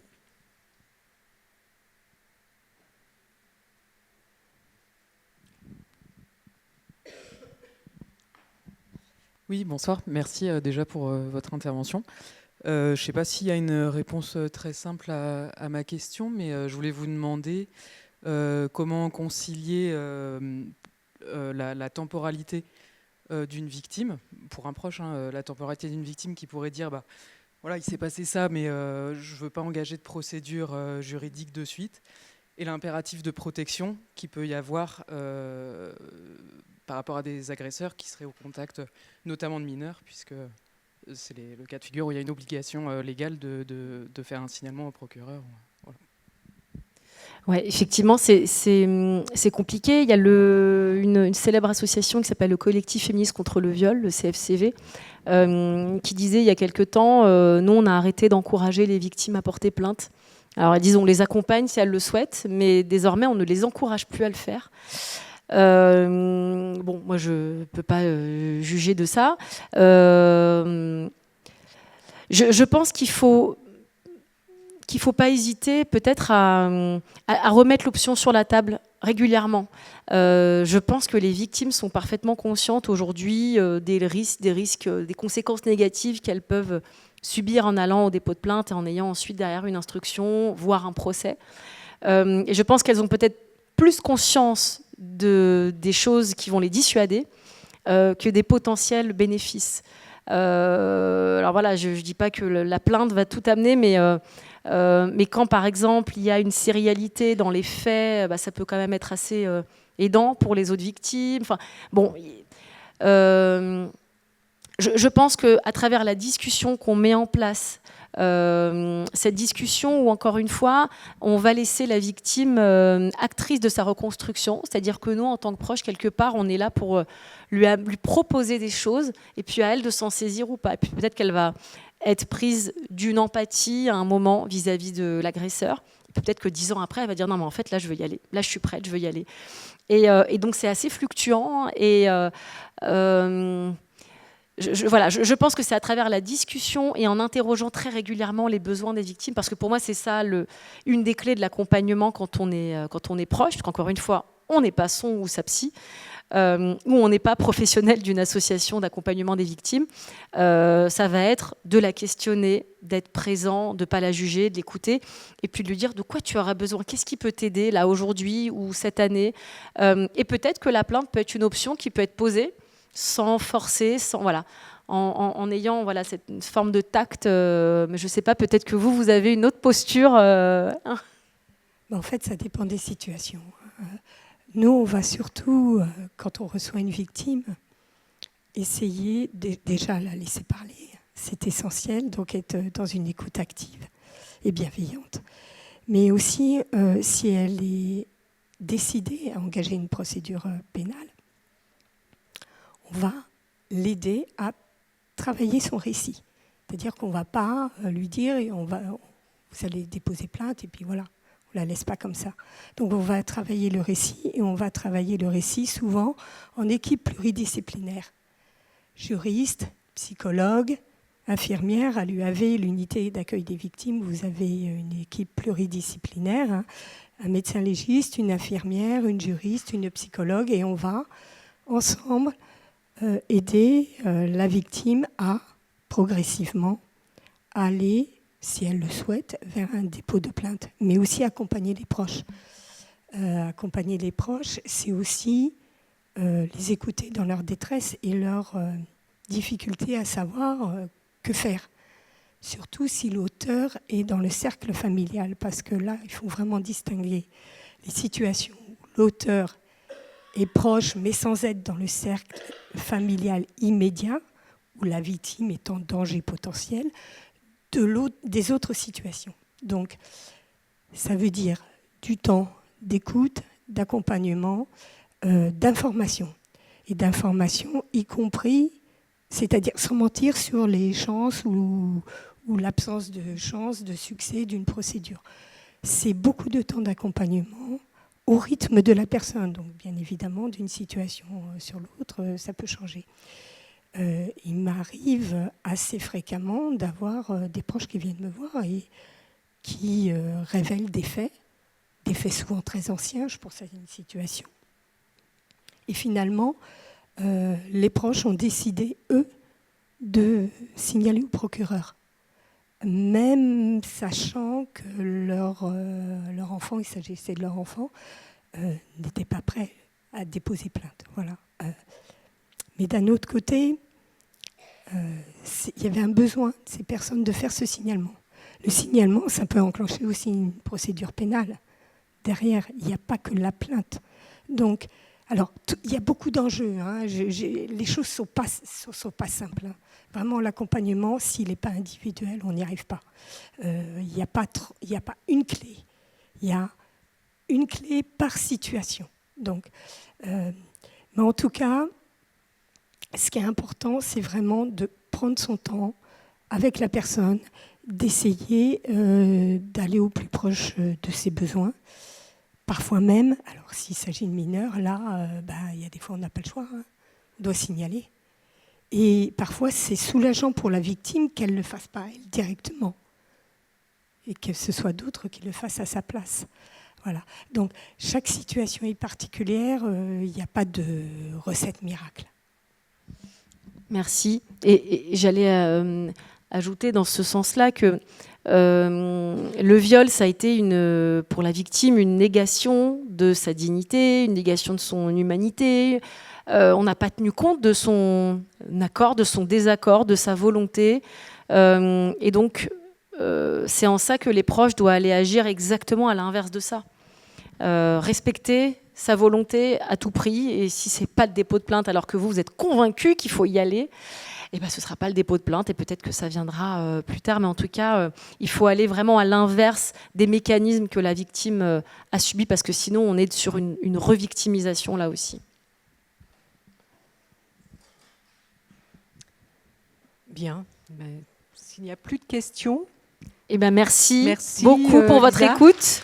Oui, bonsoir. Merci déjà pour votre intervention. Je ne sais pas s'il y a une réponse très simple à ma question, mais je voulais vous demander comment concilier la temporalité d'une victime, pour un proche, la temporalité d'une victime qui pourrait dire voilà, il s'est passé ça, mais je ne veux pas engager de procédure juridique de suite, et l'impératif de protection qu'il peut y avoir par rapport à des agresseurs qui seraient au contact notamment de mineurs, puisque c'est le cas de figure où il y a une obligation légale de faire un signalement au procureur. Voilà. Ouais, effectivement, c'est compliqué. Il y a une célèbre association qui s'appelle le Collectif féministe contre le viol, le CFCV, qui disait il y a quelque temps, nous on a arrêté d'encourager les victimes à porter plainte. Alors disons, on les accompagne si elles le souhaitent, mais désormais on ne les encourage plus à le faire. Bon, moi je ne peux pas juger de ça. Je pense qu'il faut pas hésiter peut-être à remettre l'option sur la table régulièrement. Je pense que les victimes sont parfaitement conscientes aujourd'hui des risques, des conséquences négatives qu'elles peuvent subir en allant au dépôt de plainte et en ayant ensuite derrière une instruction, voire un procès. Et je pense qu'elles ont peut-être plus conscience des choses qui vont les dissuader que des potentiels bénéfices. Alors voilà, je ne dis pas que la plainte va tout amener, mais quand par exemple il y a une sérialité dans les faits, ça peut quand même être assez aidant pour les autres victimes. Enfin, bon, je pense qu'à travers la discussion qu'on met en place, cette discussion où, encore une fois, on va laisser la victime actrice de sa reconstruction, c'est-à-dire que nous, en tant que proches, quelque part, on est là pour lui proposer des choses, et puis à elle de s'en saisir ou pas. Et puis peut-être qu'elle va être prise d'une empathie à un moment vis-à-vis de l'agresseur. Peut-être que 10 ans après, elle va dire « Non, mais en fait, là, je veux y aller. Là, je suis prête, je veux y aller. » Et donc, c'est assez fluctuant. Et je pense que c'est à travers la discussion et en interrogeant très régulièrement les besoins des victimes, parce que pour moi, c'est ça une des clés de l'accompagnement quand on est proche, parce qu'encore une fois, on n'est pas son ou sa psy, ou on n'est pas professionnel d'une association d'accompagnement des victimes. Ça va être de la questionner, d'être présent, de ne pas la juger, de l'écouter, et puis de lui dire de quoi tu auras besoin, qu'est-ce qui peut t'aider là aujourd'hui ou cette année. Et peut-être que la plainte peut être une option qui peut être posée sans forcer, en ayant cette forme de tact. Mais je ne sais pas, peut-être que vous avez une autre posture. En fait, ça dépend des situations. Nous, on va surtout, quand on reçoit une victime, essayer déjà la laisser parler, C'est essentiel, donc être dans une écoute active et bienveillante. Mais aussi, si elle est décidée à engager une procédure pénale, on va l'aider à travailler son récit. C'est-à-dire qu'on ne va pas lui dire vous allez déposer plainte et puis voilà, on ne la laisse pas comme ça. Donc on va travailler le récit et on va travailler le récit souvent en équipe pluridisciplinaire. Juriste, psychologue, infirmière, à l'UAV, l'unité d'accueil des victimes, vous avez une équipe pluridisciplinaire, hein, un médecin légiste, une infirmière, une juriste, une psychologue, et on va ensemble aider la victime à progressivement aller, si elle le souhaite, vers un dépôt de plainte, mais aussi accompagner les proches. Accompagner les proches, c'est aussi les écouter dans leur détresse et leur difficulté à savoir que faire. Surtout si l'auteur est dans le cercle familial, parce que là, il faut vraiment distinguer les situations où l'auteur est proche, mais sans être dans le cercle familial immédiat, où la victime est en danger potentiel, des autres situations. Donc, ça veut dire du temps d'écoute, d'accompagnement, d'information. Et d'information, y compris, c'est-à-dire sans mentir sur les chances ou l'absence de chance, de succès d'une procédure. C'est beaucoup de temps d'accompagnement au rythme de la personne. Donc, bien évidemment, d'une situation sur l'autre, ça peut changer. Il m'arrive assez fréquemment d'avoir des proches qui viennent me voir et qui révèlent des faits souvent très anciens, je pense à une situation. Et finalement, les proches ont décidé, eux, de signaler au procureur, même sachant que leur enfant, il s'agissait de leur enfant, n'était pas prêt à déposer plainte. Voilà. Mais d'un autre côté, il y avait un besoin de ces personnes de faire ce signalement. Le signalement, ça peut enclencher aussi une procédure pénale. Derrière, il n'y a pas que la plainte. Donc, alors, il y a beaucoup d'enjeux. Hein. Les choses ne sont pas simples. Hein. Vraiment, l'accompagnement, s'il n'est pas individuel, on n'y arrive pas. Il n'y a pas une clé. Il y a une clé par situation. Donc, mais en tout cas, ce qui est important, c'est vraiment de prendre son temps avec la personne, d'essayer d'aller au plus proche de ses besoins. Parfois même, alors s'il s'agit de mineurs, là, il y a des fois on n'a pas le choix, hein. On doit signaler. Et parfois c'est soulageant pour la victime qu'elle ne le fasse pas elle directement et que ce soit d'autres qui le fassent à sa place. Voilà. Donc chaque situation est particulière, il n'y a pas de recette miracle. Merci. Et j'allais ajouter dans ce sens-là que le viol, ça a été pour la victime une négation de sa dignité, une négation de son humanité. On n'a pas tenu compte de son accord, de son désaccord, de sa volonté. Et donc, c'est en ça que les proches doivent aller agir exactement à l'inverse de ça. Respecter sa volonté à tout prix. Et si ce n'est pas le dépôt de plainte, alors que vous êtes convaincu qu'il faut y aller, ce ne sera pas le dépôt de plainte et peut-être que ça viendra plus tard. Mais en tout cas, il faut aller vraiment à l'inverse des mécanismes que la victime a subis parce que sinon, on est sur une revictimisation là aussi. Bien. S'il n'y a plus de questions... Merci beaucoup pour votre écoute.